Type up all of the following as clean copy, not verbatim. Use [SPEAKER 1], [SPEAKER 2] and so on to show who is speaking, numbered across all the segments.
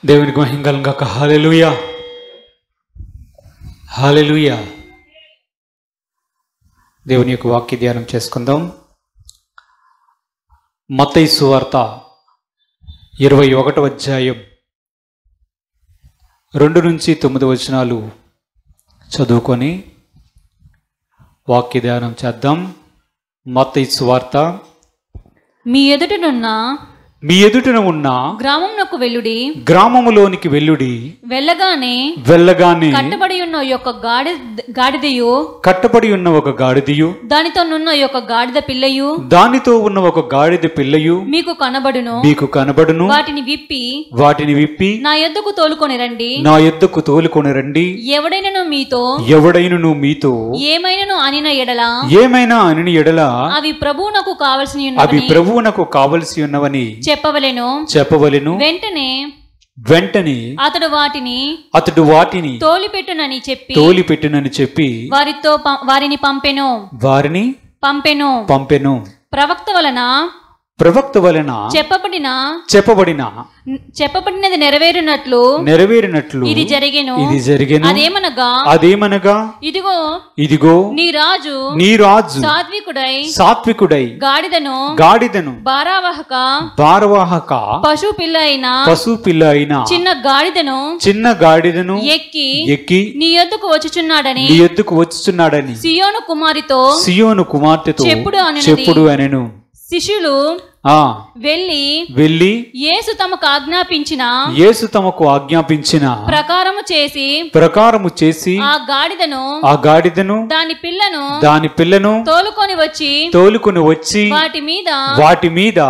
[SPEAKER 1] దేవునికి మహిమ కలుగాక. హల్లెలూయా, హల్లెలూయా. దేవుని యొక్క వాక్య ధ్యానం చేసుకుందాం. మత్తయి సువార్త 21వ అధ్యాయం 2 నుంచి 9 వచనాలు చదువుకొని వాక్య ధ్యానం చేద్దాం. మత్తయి సువార్త
[SPEAKER 2] మీ ఎదుటన ఉన్న
[SPEAKER 1] గ్రామములోనికి వెళ్ళుడి. వెళ్ళగానే
[SPEAKER 2] కట్టబడి ఉన్న ఒక గాడిదయు దానితో ఉన్న ఒక గాడిద పిల్లయు మీకు కనబడును. వాటిని విప్పి నా యొద్దకు తోలుకొని రండి. ఎవడైనను మీతో ఏమైనను అనిన ఎడల అవి ప్రభువునకు కావలసి ఉన్నవని చెప్పవలెను. వెంటనే అతడు వాటిని తోలిపెట్టునని చెప్పి వారిని పంపెను. ప్రవక్త వలన చెప్పబడినది నెరవేరినట్లు ఇది జరిగెను. అదేమనగా ఇదిగో నీ రాజు సాత్వికుడై గాడిదను భారవాహక పశుపిల్ల అయిన చిన్న గాడిదను ఎక్కి నీ యొద్దకు వచ్చుచున్నాడని సియోను కుమార్తెతో చెప్పుడు అనెను. శిష్యులు వెళ్ళి యేసు తమకు ఆజ్ఞాపించిన ప్రకారము చేసి ఆ గాడిదను దాని పిల్లను తోలుకొని వచ్చి వాటి మీద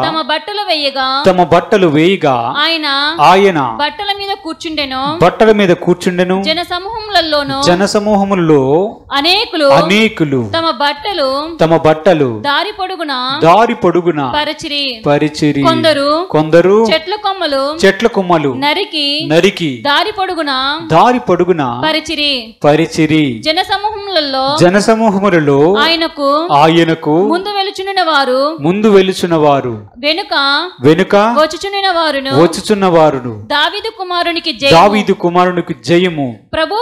[SPEAKER 2] తమ బట్టలు వేయగా ఆయన బట్టల మీద కూర్చుండెను. జనసమూహములలో అనేకులు తమ బట్టలు దారి పొడుగున పరిచిరి. కొందరు చెట్ల కొమ్మలు నరికి దారి పొడుగున పరిచిరి. జనసమూహములలో ఆయనకు ముందు వెలుచున్న వారు వెనుక వచ్చుచున్న వారును దావీదు కుమారునికి జయము ప్రభు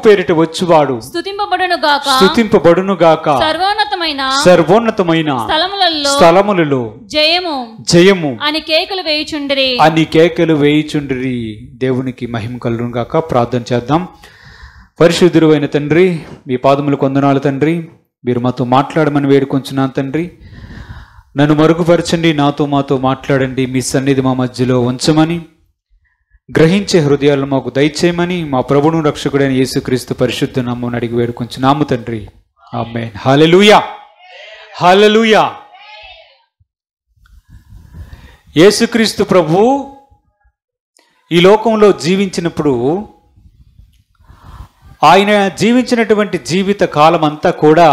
[SPEAKER 2] పేరిట వచ్చువాడు స్తుతింపబడును గాక. సర్వోన్నతమైన స్థలములలో జయము అని కేకలు వేయుచుండిరి. దేవునికి మహిమ కలుగును గాక. ప్రార్థన చేద్దాం. పరిశుద్ధుడు అయిన తండ్రి, మీ పాదములకు వందనాలు తండ్రి. మీరు మాతో మాట్లాడమని వేడుకొంచున్నాను తండ్రి. నన్ను మరుగుపరచండి, మాతో మాట్లాడండి. మీ సన్నిధి మా మధ్యలో ఉంచమని, గ్రహించే హృదయాలను మాకు దయచేయమని మా ప్రభువును రక్షకుడైన యేసుక్రీస్తు పరిశుద్ధ నామమున అడిగి వేడుకొంచున్నాము తండ్రి. ఆమేన్. హల్లెలూయా, హల్లెలూయా. యేసుక్రీస్తు ప్రభు ఈ లోకంలో జీవించినప్పుడు ఆయన జీవించినటువంటి జీవిత కాలం అంతా కూడా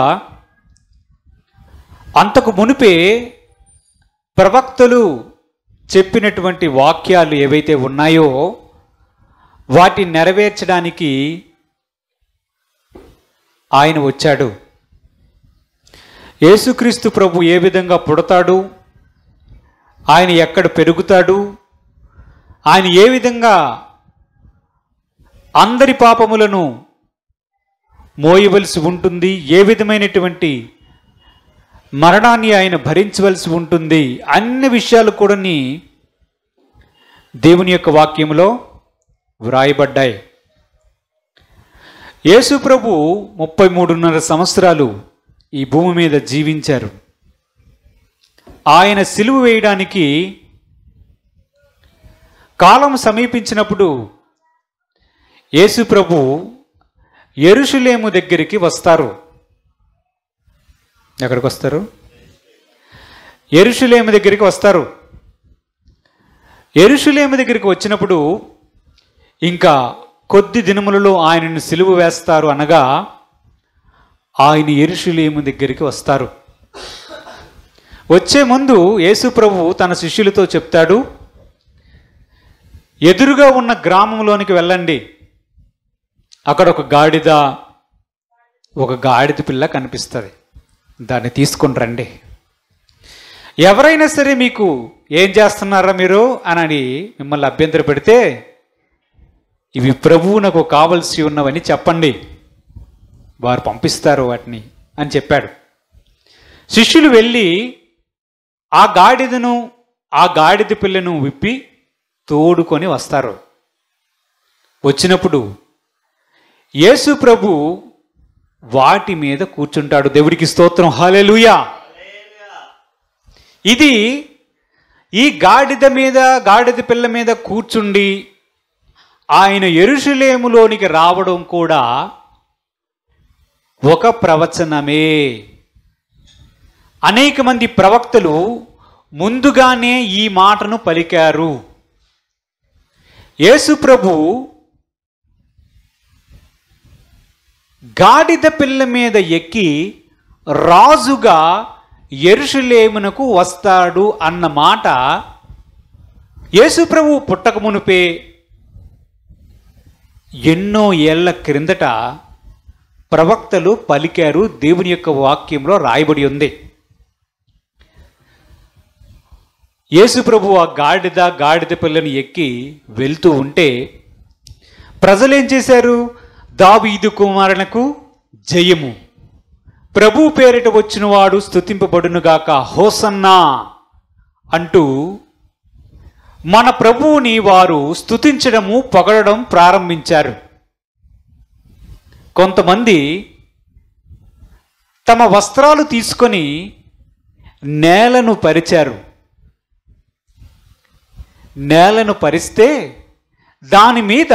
[SPEAKER 2] అంతకు మునిపే ప్రవక్తలు చెప్పినటువంటి వాక్యాలు ఏవైతే ఉన్నాయో వాటిని నెరవేర్చడానికి ఆయన వచ్చాడు. యేసుక్రీస్తు ప్రభు ఏ విధంగా పుడతాడు, ఆయన ఎక్కడ పెరుగుతాడు, ఆయన ఏ విధంగా అందరి పాపములను మోయవలసి ఉంటుంది, ఏ విధమైనటువంటి మరణాన్ని ఆయన భరించవలసి ఉంటుంది, అన్ని విషయాలు కూడా దేవుని యొక్క వాక్యంలో వ్రాయబడ్డాయి. యేసు ప్రభు 33.5 సంవత్సరాలు ఈ భూమి మీద జీవించారు. ఆయన సిలువ వేయడానికి కాలం సమీపించినప్పుడు యేసు ప్రభు యెరూషలేము దగ్గరికి వస్తారు. ఎక్కడికి వస్తారు? యెరూషలేము దగ్గరికి వస్తారు. యెరూషలేము దగ్గరికి వచ్చినప్పుడు ఇంకా కొద్ది దినములలో ఆయనను సిలువ వేస్తారు అనగా ఆయన యెరూషలేము దగ్గరికి వస్తారు. వచ్చే ముందు యేసు ప్రభు తన శిష్యులతో చెప్తాడు, ఎదురుగా ఉన్న గ్రామంలోనికి వెళ్ళండి, అక్కడ ఒక గాడిద పిల్ల కనిపిస్తుంది, దాన్ని తీసుకొని రండి. ఎవరైనా సరే మీకు ఏం చేస్తున్నారా మీరు అని మిమ్మల్ని అభ్యంతర పెడితే ఇవి ప్రభువునకు కావలసి ఉన్నవని చెప్పండి, వారు పంపిస్తారు వాటిని అని చెప్పాడు. శిష్యులు వెళ్ళి ఆ గాడిద పిల్లను విప్పి తోడుకొని వస్తారు. వచ్చినప్పుడు యేసు ప్రభు వాటి మీద కూర్చుంటాడు. దేవుడికి స్తోత్రం, హల్లెలూయా. ఇది ఈ గాడిద పిల్ల మీద కూర్చుండి ఆయన యెరూషలేములోనికి రావడం కూడా ఒక ప్రవచనమే. అనేక మంది ప్రవక్తలు ముందుగానే ఈ మాటను పలికారు. యేసు ప్రభు గాడిద పిల్ల మీద ఎక్కి రాజుగా యెరూషలేమునకు వస్తాడు అన్న మాట యేసు ప్రభు పుట్టక మునుపే ఎన్నో ఏళ్ల క్రిందట ప్రవక్తలు పలికారు. దేవుని యొక్క వాక్యంలో రాయబడి ఉంది. యేసు ప్రభు ఆ గాడిద పిల్లని ఎక్కి వెళ్తూ ఉంటే ప్రజలు ఏం చేశారు? దావీదు కుమారునకు జయము, ప్రభు పేరిట వచ్చినవాడు స్తుతింపబడునుగాక, హోసన్నా అంటూ మన ప్రభువుని వారు స్తుతించడము, పొగడడం ప్రారంభించారు. కొంతమంది తమ వస్త్రాలు తీసుకొని నేలను పరిచారు. నేలను పరిస్తే దాని మీద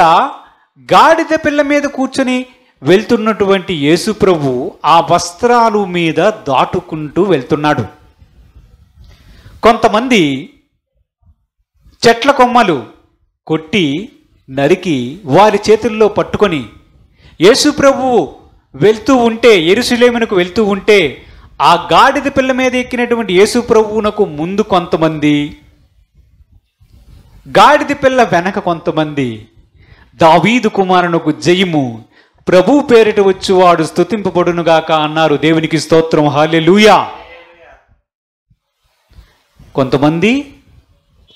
[SPEAKER 2] గాడిద పిల్ల మీద కూర్చొని వెళ్తున్నటువంటి యేసు ప్రభు ఆ వస్త్రాలు మీద దాటుకుంటూ వెళ్తున్నాడు. కొంతమంది చెట్ల కొమ్మలు కొట్టి నరికి వారి చేతుల్లో పట్టుకొని యేసు ప్రభువు వెళ్తూ ఉంటే, యెరూషలేమునకు వెళ్తూ ఉంటే ఆ గాడిద పిల్ల మీద ఎక్కినటువంటి యేసు ప్రభువునకు ముందు కొంతమంది, గాడిద పిల్ల వెనక కొంతమంది దావీదు కుమారునకు జయము, ప్రభు పేరిట వచ్చువాడు స్తుతింపబడునుగాక అన్నారు. దేవునికి స్తోత్రం, హల్లెలూయా. కొంతమంది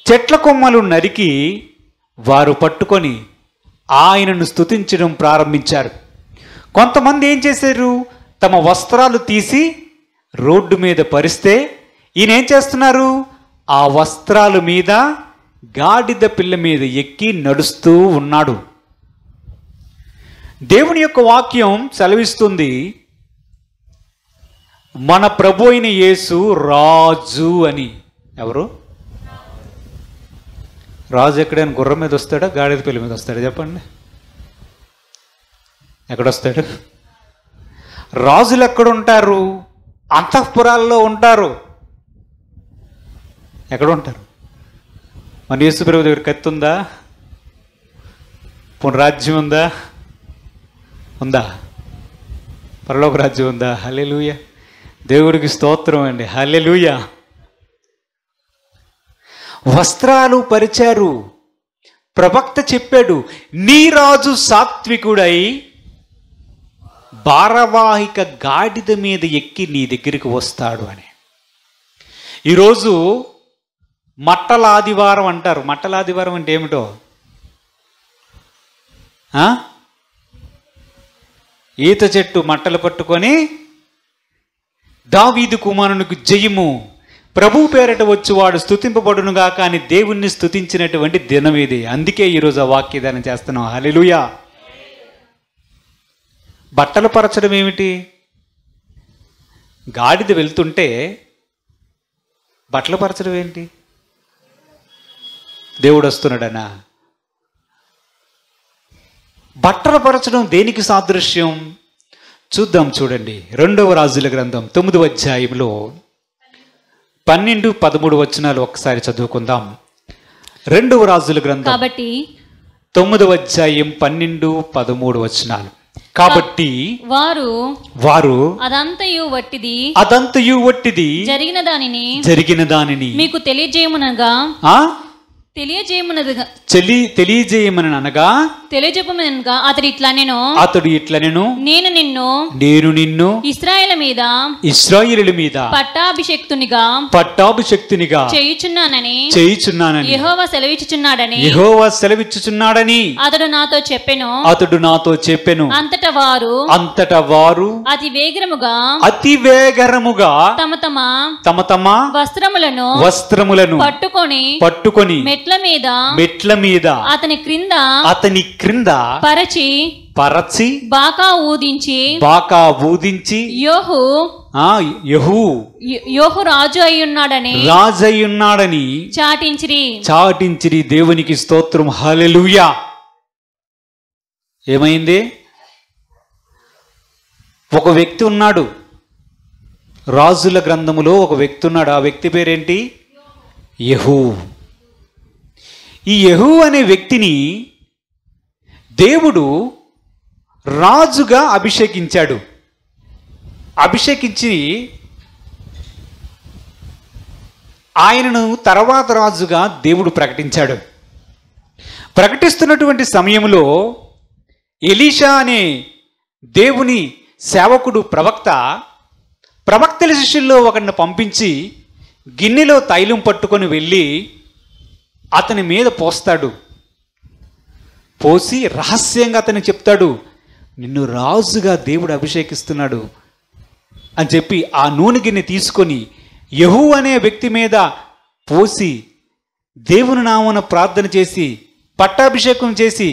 [SPEAKER 2] చెట్ల కొమ్మలు నరికి వారు పట్టుకొని ఆయనను స్తుతించడం ప్రారంభించారు. కొంతమంది ఏం చేశారు? తమ వస్త్రాలు తీసి రోడ్డు మీద పరిస్తే ఈయన ఏం చేస్తున్నారు? ఆ వస్త్రాల మీద గాడిద పిల్ల మీద ఎక్కి నడుస్తూ ఉన్నాడు. దేవుని యొక్క వాక్యం సెలవిస్తుంది, మన ప్రభు అయిన యేసు రాజు అని. ఎవరు రాజు? ఎక్కడైనా గుర్రం మీద వస్తాడా, గాడిద పిల్ల మీద వస్తాడా? చెప్పండి, ఎక్కడొస్తాడు? రాజులు ఎక్కడుంటారు? అంతఃపురాల్లో ఉంటారు. ఎక్కడ ఉంటారు? మన యేసు ప్రభు దగ్గర కత్తి ఉందా? పునరాజ్యం ఉందా? ఉందా? పరలోక రాజ్యం ఉందా? హల్లెలూయా. దేవుడికి స్తోత్రం అండి, హల్లెలూయా. వస్త్రాలు పరిచారు. ప్రవక్త చెప్పాడు, నీ రాజు సాత్వికుడై భారవాహిక గాడిద మీద ఎక్కి నీ దగ్గరికి వస్తాడు అని. ఈరోజు మట్టల ఆదివారం అంటారు. మట్టల ఆదివారం అంటే ఏమిటో? ఈత చెట్టు మట్టలు పట్టుకొని దావీదు కుమారునికి జయము, ప్రభు పేరట వచ్చువాడు స్తుతింపబడునుగాక అని దేవుణ్ణి స్తుతించినటువంటి దినం ఇది. అందుకే ఈరోజు ఆ వాక్యదానం చేస్తున్నాం. హల్లెలూయా. బట్టలు పరచడం ఏమిటి? గాడిద వెళ్తుంటే బట్టలు పరచడం ఏంటి? దేవుడు వస్తున్నాడనా? బట్టలు పరచడం దేనికి సాదృశ్యం? చూద్దాం, చూడండి. 2వ రాజుల గ్రంథం 9వ అధ్యాయంలో 12-13 వచనాలు ఒకసారి చదువుకుందాం. 2వ రాజుల గ్రంథం
[SPEAKER 3] కాబట్టి
[SPEAKER 2] 9వ అధ్యాయం 12-13 వచనాలు. కాబట్టి వారు
[SPEAKER 3] అదంతయు వట్టిది జరిగిన దానిని
[SPEAKER 2] మీకు
[SPEAKER 3] తెలియజేయమనగా
[SPEAKER 2] తెలియజేయమని అనగా
[SPEAKER 1] అతడు
[SPEAKER 2] ఇట్లా నేను
[SPEAKER 1] నిన్ను
[SPEAKER 2] ఇశ్రాయేలు మీద పట్టాభిషక్తునిగా చేయుచున్నానని
[SPEAKER 1] యెహోవా
[SPEAKER 2] సెలవిచ్చుచున్నాడని
[SPEAKER 1] అతడు నాతో చెప్పెను.
[SPEAKER 2] అంతట వారు అతి వేగరముగా తమ తమ వస్త్రములను పట్టుకొని మెట్ల మీద అతని క్రింద పరచి బాకా ఊదించి యోహు రాజు అయ్యున్నాడని చాటించిరి. దేవునికి స్తోత్రం. హల్లెలూయా. ఏమైంది? ఒక వ్యక్తి ఉన్నాడు, రాజుల గ్రంథములో ఒక వ్యక్తి ఉన్నాడు. ఆ వ్యక్తి పేరేంటి? యెహూ. ఈ యెహూ అనే వ్యక్తిని దేవుడు రాజుగా అభిషేకించాడు. అభిషేకించి ఆయనను తర్వాత రాజుగా దేవుడు ప్రకటించాడు. ప్రకటిస్తున్నటువంటి సమయంలో ఎలీషా అనే దేవుని సేవకుడు ప్రవక్తల శిష్యుల్లో ఒకరిని పంపించి గిన్నెలో తైలం పట్టుకొని వెళ్ళి అతని మీద పోస్తాడు. పోసి రహస్యంగా అతనికి చెప్తాడు, నిన్ను రాజుగా దేవుడు అభిషేకిస్తున్నాడు అని చెప్పి ఆ నూనె గిన్నె తీసుకొని యెహూ అనే వ్యక్తి మీద పోసి దేవుని నామమున ప్రార్థన చేసి పట్టాభిషేకం చేసి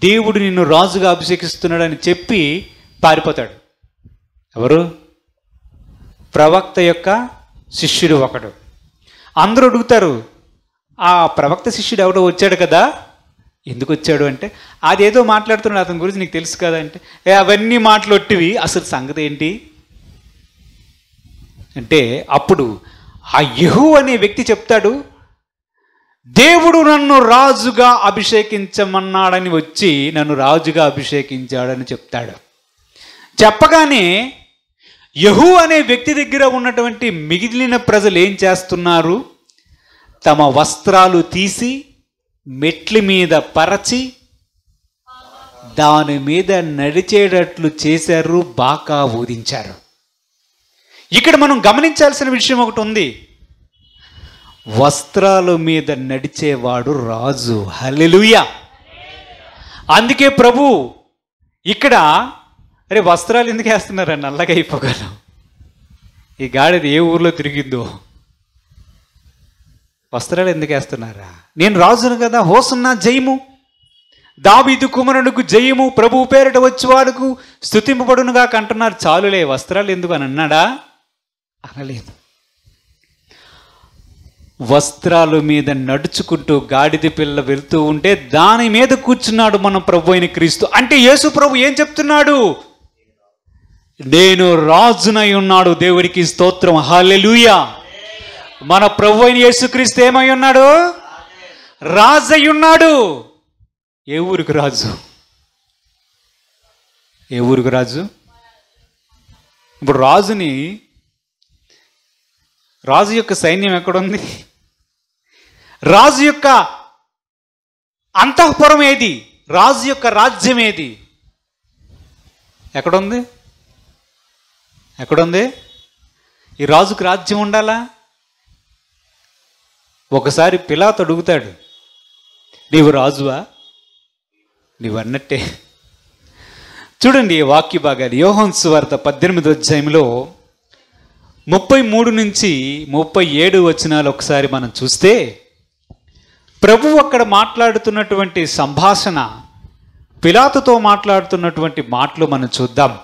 [SPEAKER 2] దేవుడు నిన్ను రాజుగా అభిషేకిస్తున్నాడని చెప్పి పారిపోతాడు. ఎవరు? ప్రవక్త యొక్క శిష్యుడు ఒకడు. అందరూ అడుగుతారు, ఆ ప్రవక్త శిష్యుడు ఎవడో వచ్చాడు కదా, ఎందుకు వచ్చాడు అంటే అదేదో మాట్లాడుతున్నాడు, అతని గురించి నీకు తెలుసు కదా అంటే అవన్నీ మాట్లాడొట్టివి, అసలు సంగతి ఏంటి అంటే అప్పుడు ఆ యెహూ అనే వ్యక్తి చెప్తాడు, దేవుడు నన్ను రాజుగా అభిషేకించమన్నాడని వచ్చి నన్ను రాజుగా అభిషేకించాడని చెప్తాడు. చెప్పగానే యెహూ అనే వ్యక్తి దగ్గర ఉన్నటువంటి మిగిలిన ప్రజలు ఏం చేస్తున్నారు? తమ వస్త్రాలు తీసి మెట్ల మీద పరచి దాని మీద నడిచేటట్లు చేశారు, బాకా ఊదించారు. ఇక్కడ మనం గమనించాల్సిన విషయం ఒకటి ఉంది. వస్త్రాల మీద నడిచేవాడు రాజు. హల్లెలూయా. అందుకే ప్రభు ఇక్కడ అరే వస్త్రాలు ఎందుకు వేస్తున్నారా, నల్లగా అయిపోగలం. ఈ గాడిది ఏ ఊర్లో తిరిగిందో, వస్త్రాలు ఎందుకు వేస్తున్నారా? నేను రాజును కదా, హోసన్నా జయము, దావీదు కుమారునికి జయము, ప్రభు పేరిట వచ్చేవాడుకు స్తుతింపబడునుగా అంటున్నారు. చాలులే, వస్త్రాలు ఎందుకు అని అన్నాడా? అనలేదు. వస్త్రాల మీద నడుచుకుంటూ గాడిద పిల్ల వెళ్తూ ఉంటే దాని మీద కూర్చున్నాడు మన ప్రభు అయిన క్రీస్తు. అంటే యేసు ప్రభు ఏం చెప్తున్నాడు? నేను రాజునై ఉన్నాడు. దేవుడికి స్తోత్రం. హల్లెలూయా. మన ప్రభు అయిన యేసుక్రీస్తు ఏమై ఉన్నాడు? రాజు అయి ఉన్నాడు. ఏ ఊరికి రాజు? ఏ ఊరికి రాజు? ఇప్పుడు రాజు యొక్క సైన్యం ఎక్కడుంది? రాజు యొక్క అంతఃపురం ఏది? రాజు యొక్క రాజ్యం ఏది? ఎక్కడుంది? ఎక్కడుంది? ఈ రాజుకు రాజ్యం ఉండాలా? ఒకసారి పిలాతు అడుగుతాడు, నీవు రాజువా? నీవు అన్నట్టే. చూడండి ఈ వాక్య భాగాలు. యోహాను సువార్త 18వ అధ్యాయంలో 33 నుంచి 37 వచనాలు ఒకసారి మనం చూస్తే ప్రభువు అక్కడ మాట్లాడుతున్నటువంటి సంభాషణ, పిలాతుతో మాట్లాడుతున్నటువంటి మాటలు మనం చూద్దాం.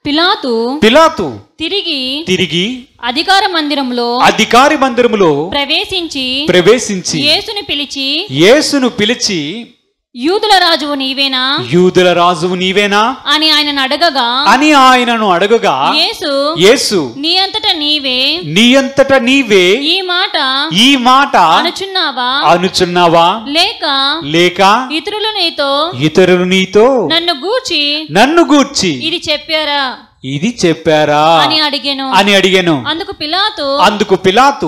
[SPEAKER 2] పిలాతు తిరిగి అధికారి మందిరములో ప్రవేశించి యేసును పిలిచి యూదుల రాజువు నీవేనా అని ఆయనను అడగగా యేసు నీ అంతట నీవే ఈ మాట అనుచున్నావా లేక ఇతరులు నీతో నన్ను గూర్చి ఇది చెప్పారా
[SPEAKER 1] అని
[SPEAKER 2] అడిగాను. అందుకు పిలాతు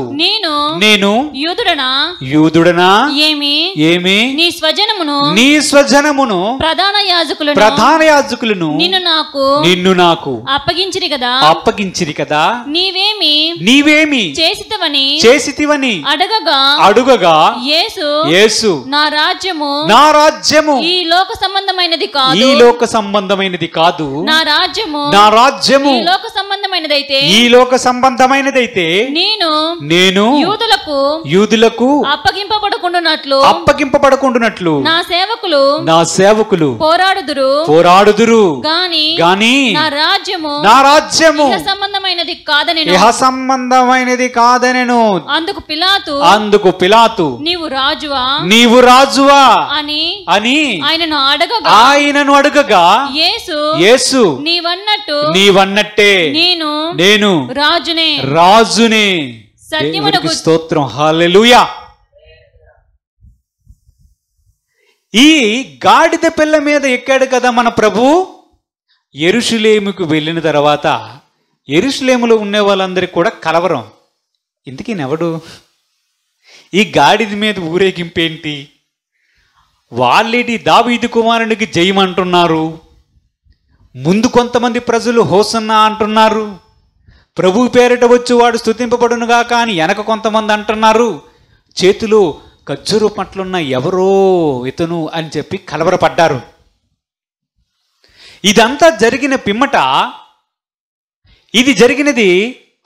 [SPEAKER 2] నేను యూదుడనా ఏమి నీ స్వజనమును ప్రధాన యాజకులను నిన్ను నాకు అప్పగించిరి కదా నీవేమి చేసితివని అడుగగా యేసు నా రాజ్యము ఈ లోక సంబంధమైనది కాదు నా రాజ్యము ఈ లోక సంబంధమైనదైతే నేను యూదులకు అప్పగింపబడకుండునట్లు నా సేవకులు పోరాడుదురు గాని నా రాజ్యము ఇహ సంబంధమైనది కాదనెను. అందుకు పిలాతు నీవు రాజువా అని ఆయనను అడగగా యేసు నీవన్నట్టే నేను రాజునే. దేవునికి స్తోత్రం. హల్లెలూయా. ఈ గాడిద పిల్ల మీద ఎక్కాడు కదా మన ప్రభు. యెరూషలేముకు వెళ్ళిన తర్వాత యెరూషలేములో ఉండే వాళ్ళందరికీ కూడా కలవరం. ఇందుకీ ఎవడు ఈ గాడిద మీద ఊరేగింపేంటి? వాళ్ళేటి దావీదు కుమారునికి జయమంటున్నారు. ముందు కొంతమంది ప్రజలు హోసన్నా అంటున్నారు. ప్రభు పేరిట వచ్చి వాడు స్తుతింపబడునుగా కానీ వెనక కొంతమంది అంటున్నారు. చేతిలో ఖర్జూరు పట్లున్న ఎవరో ఇతను అని చెప్పి కలవరపడ్డారు. ఇదంతా జరిగిన పిమ్మట ఇది జరిగినది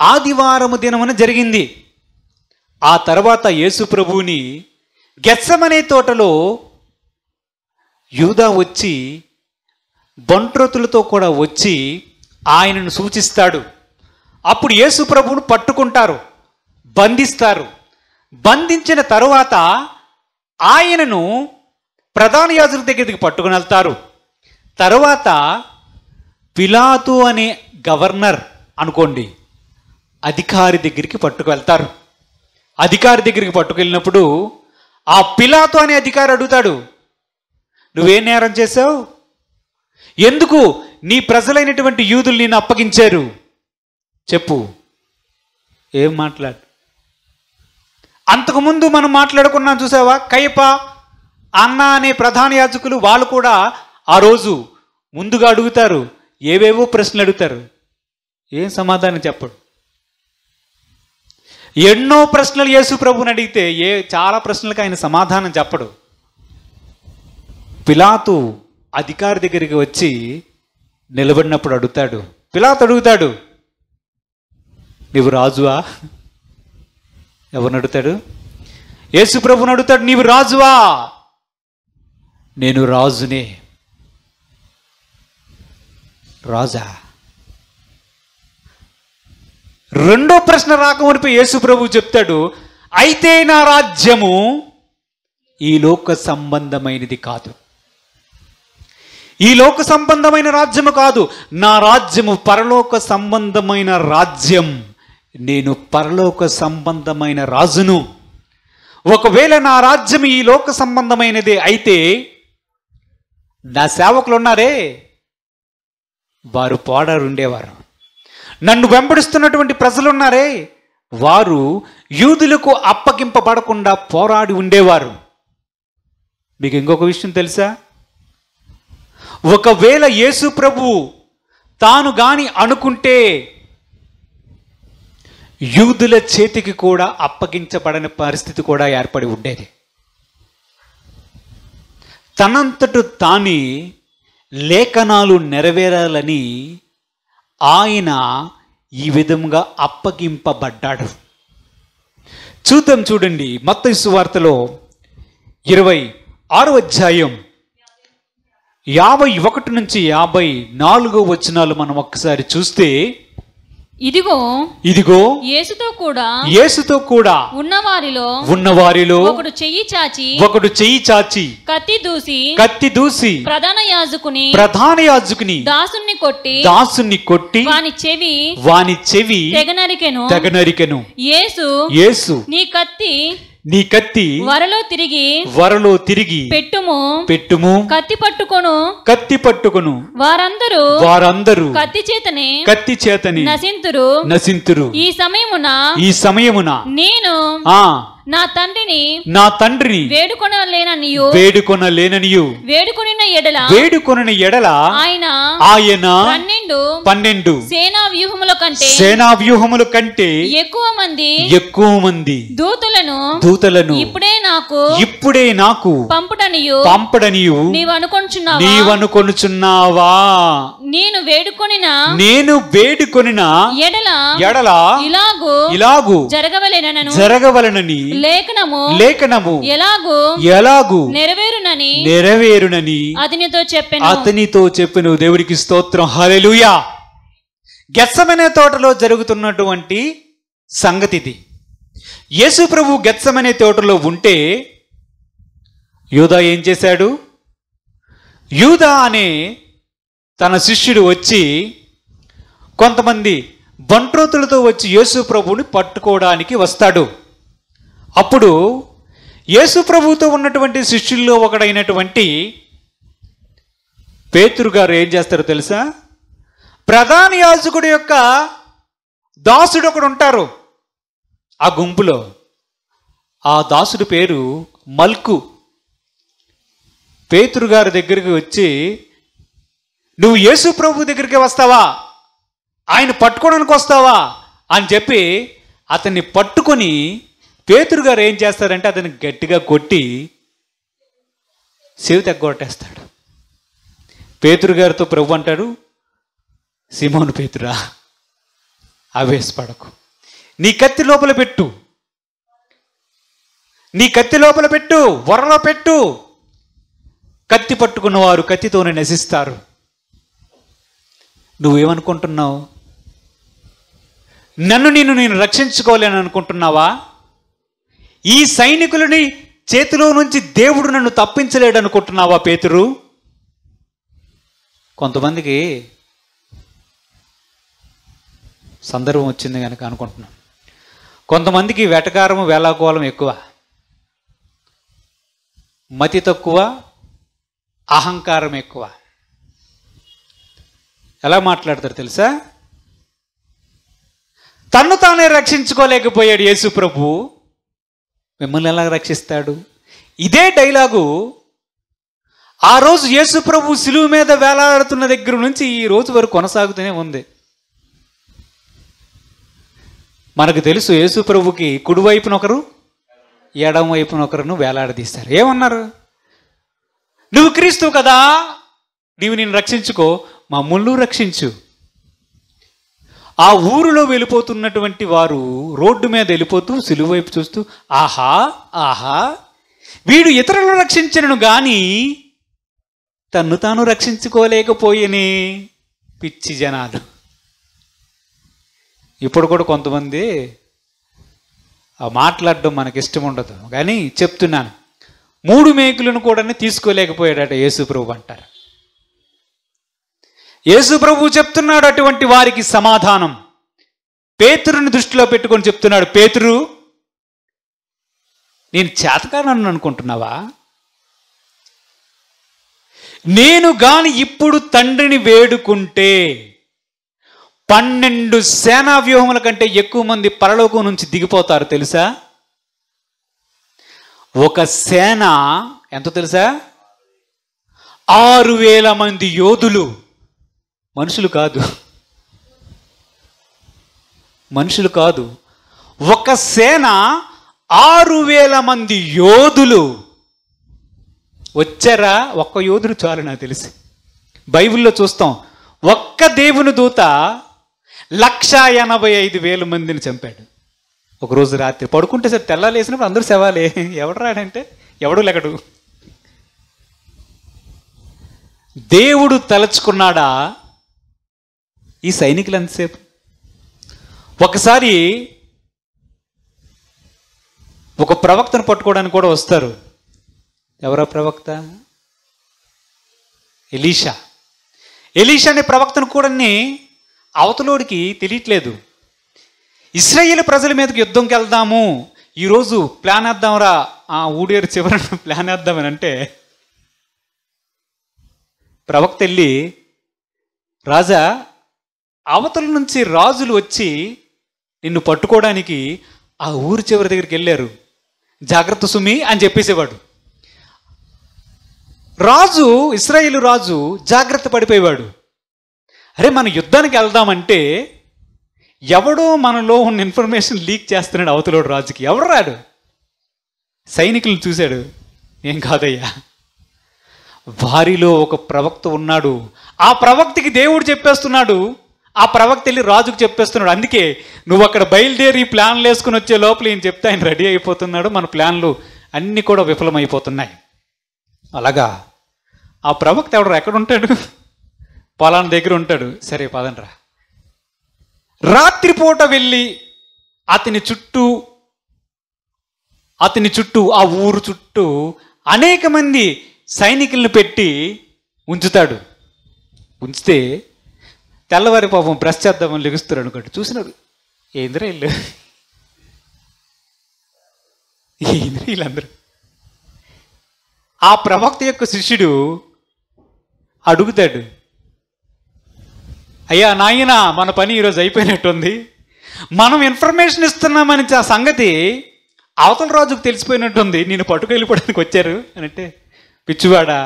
[SPEAKER 2] ఆదివారము దినమున జరిగింది. ఆ తర్వాత యేసు ప్రభువుని గెత్సెమనే తోటలో యూదా వచ్చి బంట్రోతులతో కూడా వచ్చి ఆయనను సూచిస్తాడు. అప్పుడు యేసు ప్రభువును పట్టుకుంటారు, బంధిస్తారు. బంధించిన తరువాత ఆయనను ప్రధాన యాజకుల దగ్గరికి పట్టుకుని వెళ్తారు. తరువాత పిలాతు అనే గవర్నర్ అనుకోండి అధికారి దగ్గరికి పట్టుకువెళ్తారు. అధికారి దగ్గరికి పట్టుకెళ్ళినప్పుడు ఆ పిలాతు అనే అధికారి అడుగుతాడు, నువ్వేం నేరం చేశావు? ఎందుకు నీ ప్రజలైనటువంటి యూదులు నిన్ను అప్పగించారు? చెప్పు. ఏం మాట్లాడు. అంతకుముందు మనం మాట్లాడుకున్నాం చూసావా, కయప అన్న అనే ప్రధాన యాజకులు వాళ్ళు కూడా ఆ రోజు ముందుగా అడుగుతారు, ఏవేవో ప్రశ్నలు అడుగుతారు. ఏం సమాధానం చెప్పడు. ఎన్నో ప్రశ్నలు యేసు ప్రభువుని అడిగితే చాలా ప్రశ్నలకు ఆయన సమాధానం చెప్పడు. పిలాతు అధికారి దగ్గరికి వచ్చి నిలబడినప్పుడు అడుగుతాడు. పిలాతు అడుగుతాడు, నీవు రాజువా? ఎవరిని అడుగుతాడు? యేసు ప్రభువుని అడుగుతాడు, నీవు రాజువా? నేను రాజునే. రాజా? రెండో ప్రశ్న రాకమునిపై యేసు ప్రభువు చెప్తాడు, అయితే నా రాజ్యము ఈ లోక సంబంధమైనది కాదు. ఈ లోక సంబంధమైన రాజ్యము కాదు, నా రాజ్యము పరలోక సంబంధమైన రాజ్యం. నేను పరలోక సంబంధమైన రాజును. ఒకవేళ నా రాజ్యం ఈ లోక సంబంధమైనదే అయితే నా సేవకులు ఉన్నారే వారు పోరాడు ఉండేవారు. నన్ను వెంబడిస్తున్నటువంటి ప్రజలున్నారే వారు యూదులకు అప్పగింపబడకుండా పోరాడి ఉండేవారు. మీకు ఇంకొక విషయం తెలుసా? ఒకవేళ యేసు ప్రభువు తాను గాని అనుకుంటే యూదుల చేతికి కూడా అప్పగించబడని పరిస్థితి కూడా ఏర్పడి ఉండేది. తనంతట తాని లేఖనాలు నెరవేరాలని ఆయన ఈ విధంగా అప్పగింపబడ్డాడు. చూద్దాం, చూడండి మత్తయి సువార్తలో 26వ అధ్యాయం 51 నుంచి 54 వచనాలు మనం ఒక్కసారి చూస్తే, ఇదిగో యేసుతో కూడా ఉన్నవారిలో ఒకడు చెయ్యి చాచి కత్తి దూసి ప్రధాన యాజకుని దాసుని కొట్టి వాని చెవి తెగనరికెను. యేసు నీ కత్తి వరలో తిరిగి పెట్టుము కత్తి పట్టుకొను వారందరూ కత్తి చేతనే నశింతురు. ఈ సమయమున నేను నా తండ్రిని వేడుకొనలేననియు వేడుకొనిన ఎడల ఆయన 12 సేనా వ్యూహముల కంటే ఎక్కువ మంది దూతలను ఇప్పుడే నాకు పంపడనియు నీవనుకొనుచున్నావా? నేను వేడుకొనిన ఎడల ఇలాగు జరగవలెనని లేఖనము ఎలాగు నెరవేరునని అతనితో చెప్పెను. దేవుడికి స్తోత్రం. హల్లెలూయా. గెత్సెమనే తోటలో జరుగుతున్నటువంటి సంగతిది. యేసు ప్రభు గెత్సెమనే తోటలో ఉంటే యూదా ఏం చేశాడు? యూదా అనే తన శిష్యుడు వచ్చి కొంతమంది బంట్రోతులతో వచ్చి యేసు ప్రభువుని పట్టుకోవడానికి వస్తాడు. అప్పుడు యేసు ప్రభువుతో ఉన్నటువంటి శిష్యుల్లో ఒకడైనటువంటి పేతురు గారు ఏం చేస్తారో తెలుసా? ప్రధాన యాజకుడి యొక్క దాసుడు ఒకడు ఉంటారు ఆ గుంపులో. ఆ దాసుడి పేరు మల్కు. పేతురు గారి దగ్గరికి వచ్చి, నువ్వు యేసు ప్రభు దగ్గరికి వస్తావా, ఆయన పట్టుకోవడానికి వస్తావా అని చెప్పి అతన్ని పట్టుకొని పేతురు గారు ఏం చేస్తారంటే అతన్ని గట్టిగా కొట్టి చెవి తెగ్గొట్టేస్తాడు. పేతురు గారితో ప్రభు అంటాడు, సీమోను పేతురా, ఆవేశపడకు, నీ కత్తి లోపల పెట్టు, వరలో పెట్టు. కత్తి పట్టుకున్న వారు కత్తితోనే నశిస్తారు. నువ్వేమనుకుంటున్నావు? నేను రక్షించుకోలేను అనుకుంటున్నావా? ఈ సైనికులని చేతిలో నుంచి దేవుడు నన్ను తప్పించలేడు అనుకుంటున్నావా పేతురు? కొంతమందికి సందర్భం వచ్చింది కనుక అనుకుంటున్నాం. కొంతమందికి వెటకారము వేళాకోళం ఎక్కువ, మతి తక్కువ, అహంకారం ఎక్కువ. ఎలా మాట్లాడతారు తెలుసా? తన్ను తానే రక్షించుకోలేకపోయాడు యేసు ప్రభు, మిమ్మల్ని ఎలా రక్షిస్తాడు? ఇదే డైలాగు ఆ రోజు యేసు ప్రభు శిలువ మీద వేలాడుతున్న దగ్గర నుంచి ఈ రోజు వరకు కొనసాగుతూనే ఉంది. మనకు తెలుసు యేసు ప్రభుకి కుడివైపున ఒకరు, ఎడమ వైపున ఒకరును వేలాడదీస్తారు. ఏమన్నారు? నువ్వు క్రీస్తువు కదా, నీవు నిన్ను రక్షించుకో, మమ్మల్ని రక్షించు. ఆ ఊరిలో వెళ్ళిపోతున్నటువంటి వారు రోడ్డు మీద వెళ్ళిపోతూ సిలువ వైపు చూస్తూ, ఆహా ఆహా, వీడు ఇతరులను రక్షించను గాని తన్ను తాను రక్షించుకోలేకపోయేనే. పిచ్చి జనాలు. ఇప్పుడు కూడా కొంతమంది మాట్లాడడం మనకి ఇష్టం ఉండదు కానీ చెప్తున్నాను, 3 మేకులను కూడా తీసుకోలేకపోయాడట యేసు ప్రభు అంటారు. యేసు ప్రభు చెప్తున్నాడు అటువంటి వారికి సమాధానం. పేతురుని దృష్టిలో పెట్టుకొని చెప్తున్నాడు, పేతురు, నేను చేతకానని అనుకుంటున్నావా? నేను గాని ఇప్పుడు తండ్రిని వేడుకుంటే 12 సేనా వ్యూహముల కంటే ఎక్కువ మంది పరలోకం నుంచి దిగిపోతారు తెలుసా? ఒక సేన ఎంత తెలుసా? 6,000 మంది యోధులు. మనుషులు కాదు. ఒక సేన 6,000 మంది యోధులు వచ్చారా? ఒక్క యోధుడు చాలు నాకు తెలిసి. బైబిల్లో చూస్తాం, ఒక్క దేవుని దూత 185,000 మందిని చంపాడు. ఒకరోజు రాత్రి పడుకుంటే సరే తెల్లాలేసినప్పుడు అందరూ శవాలే. ఎవడు రాడంటే ఎవడు లెగడు. దేవుడు తలచుకున్నాడా ఈ సైనికులు ఎంతసేపు? ఒకసారి ఒక ప్రవక్తను పట్టుకోవడానికి కూడా వస్తారు. ఎవరా ప్రవక్త? ఎలీషా అనే ప్రవక్తను కూడా అవతలోడికి తెలియట్లేదు. ఇశ్రాయేలు ప్రజల మీదకి యుద్ధంకి వెళ్దాము, ఈరోజు ప్లాన్ వేద్దాంరా, ఊడేరు చివరన ప్లాన్ వేద్దామని అంటే ప్రవక్త వెళ్ళి, రాజా అవతల నుంచి రాజులు వచ్చి నిన్ను పట్టుకోవడానికి ఆ ఊరి చివరి దగ్గరికి వెళ్ళారు, జాగ్రత్త సుమి అని చెప్పేసేవాడు. రాజు, ఇశ్రాయేలు రాజు జాగ్రత్త పడిపోయేవాడు. అరే మనం యుద్ధానికి వెళ్దామంటే ఎవడో మనలో ఉన్న ఇన్ఫర్మేషన్ లీక్ చేస్తున్నాడు అవతలోడు రాజుకి. ఎవడు రాడు, సైనికులను చూశాడు, ఏం కాదయ్యా వారిలో ఒక ప్రవక్త ఉన్నాడు, ఆ ప్రవక్తకి దేవుడు చెప్పేస్తున్నాడు, ఆ ప్రవక్త వెళ్ళి రాజుకు చెప్పేస్తున్నాడు. అందుకే నువ్వు అక్కడ బయలుదేరి ప్లాన్లు వేసుకుని వచ్చే లోపల ఏం చెప్తే ఆయన రెడీ అయిపోతున్నాడు, మన ప్లాన్లు అన్నీ కూడా విఫలమైపోతున్నాయి. అలాగా ఆ ప్రవక్త ఎవడు ఎక్కడ ఉంటాడు, పొలాన్ని దగ్గర ఉంటాడు. సరే పదండ్రా. రాత్రిపూట వెళ్ళి అతని చుట్టూ ఆ ఊరు చుట్టూ అనేక మంది సైనికులను పెట్టి ఉంచుతాడు. ఉంచితే తెల్లవారి పాపం బ్రష్ చేద్దామని లెగుస్తారు అనుకోండి, చూసినాడు ఏంద్రా ఇల్లు, వీళ్ళందరూ. ఆ ప్రవక్త యొక్క శిష్యుడు అడుగుతాడు, అయ్యా నాయన మన పని ఈరోజు అయిపోయినట్టుంది, మనం ఇన్ఫర్మేషన్ ఇస్తున్నామని ఆ సంగతి అవతల రాజుకు తెలిసిపోయినట్టుంది, నేను పట్టుకెళ్ళిపోవడానికి వచ్చారు అని అంటే, పిచ్చివాడా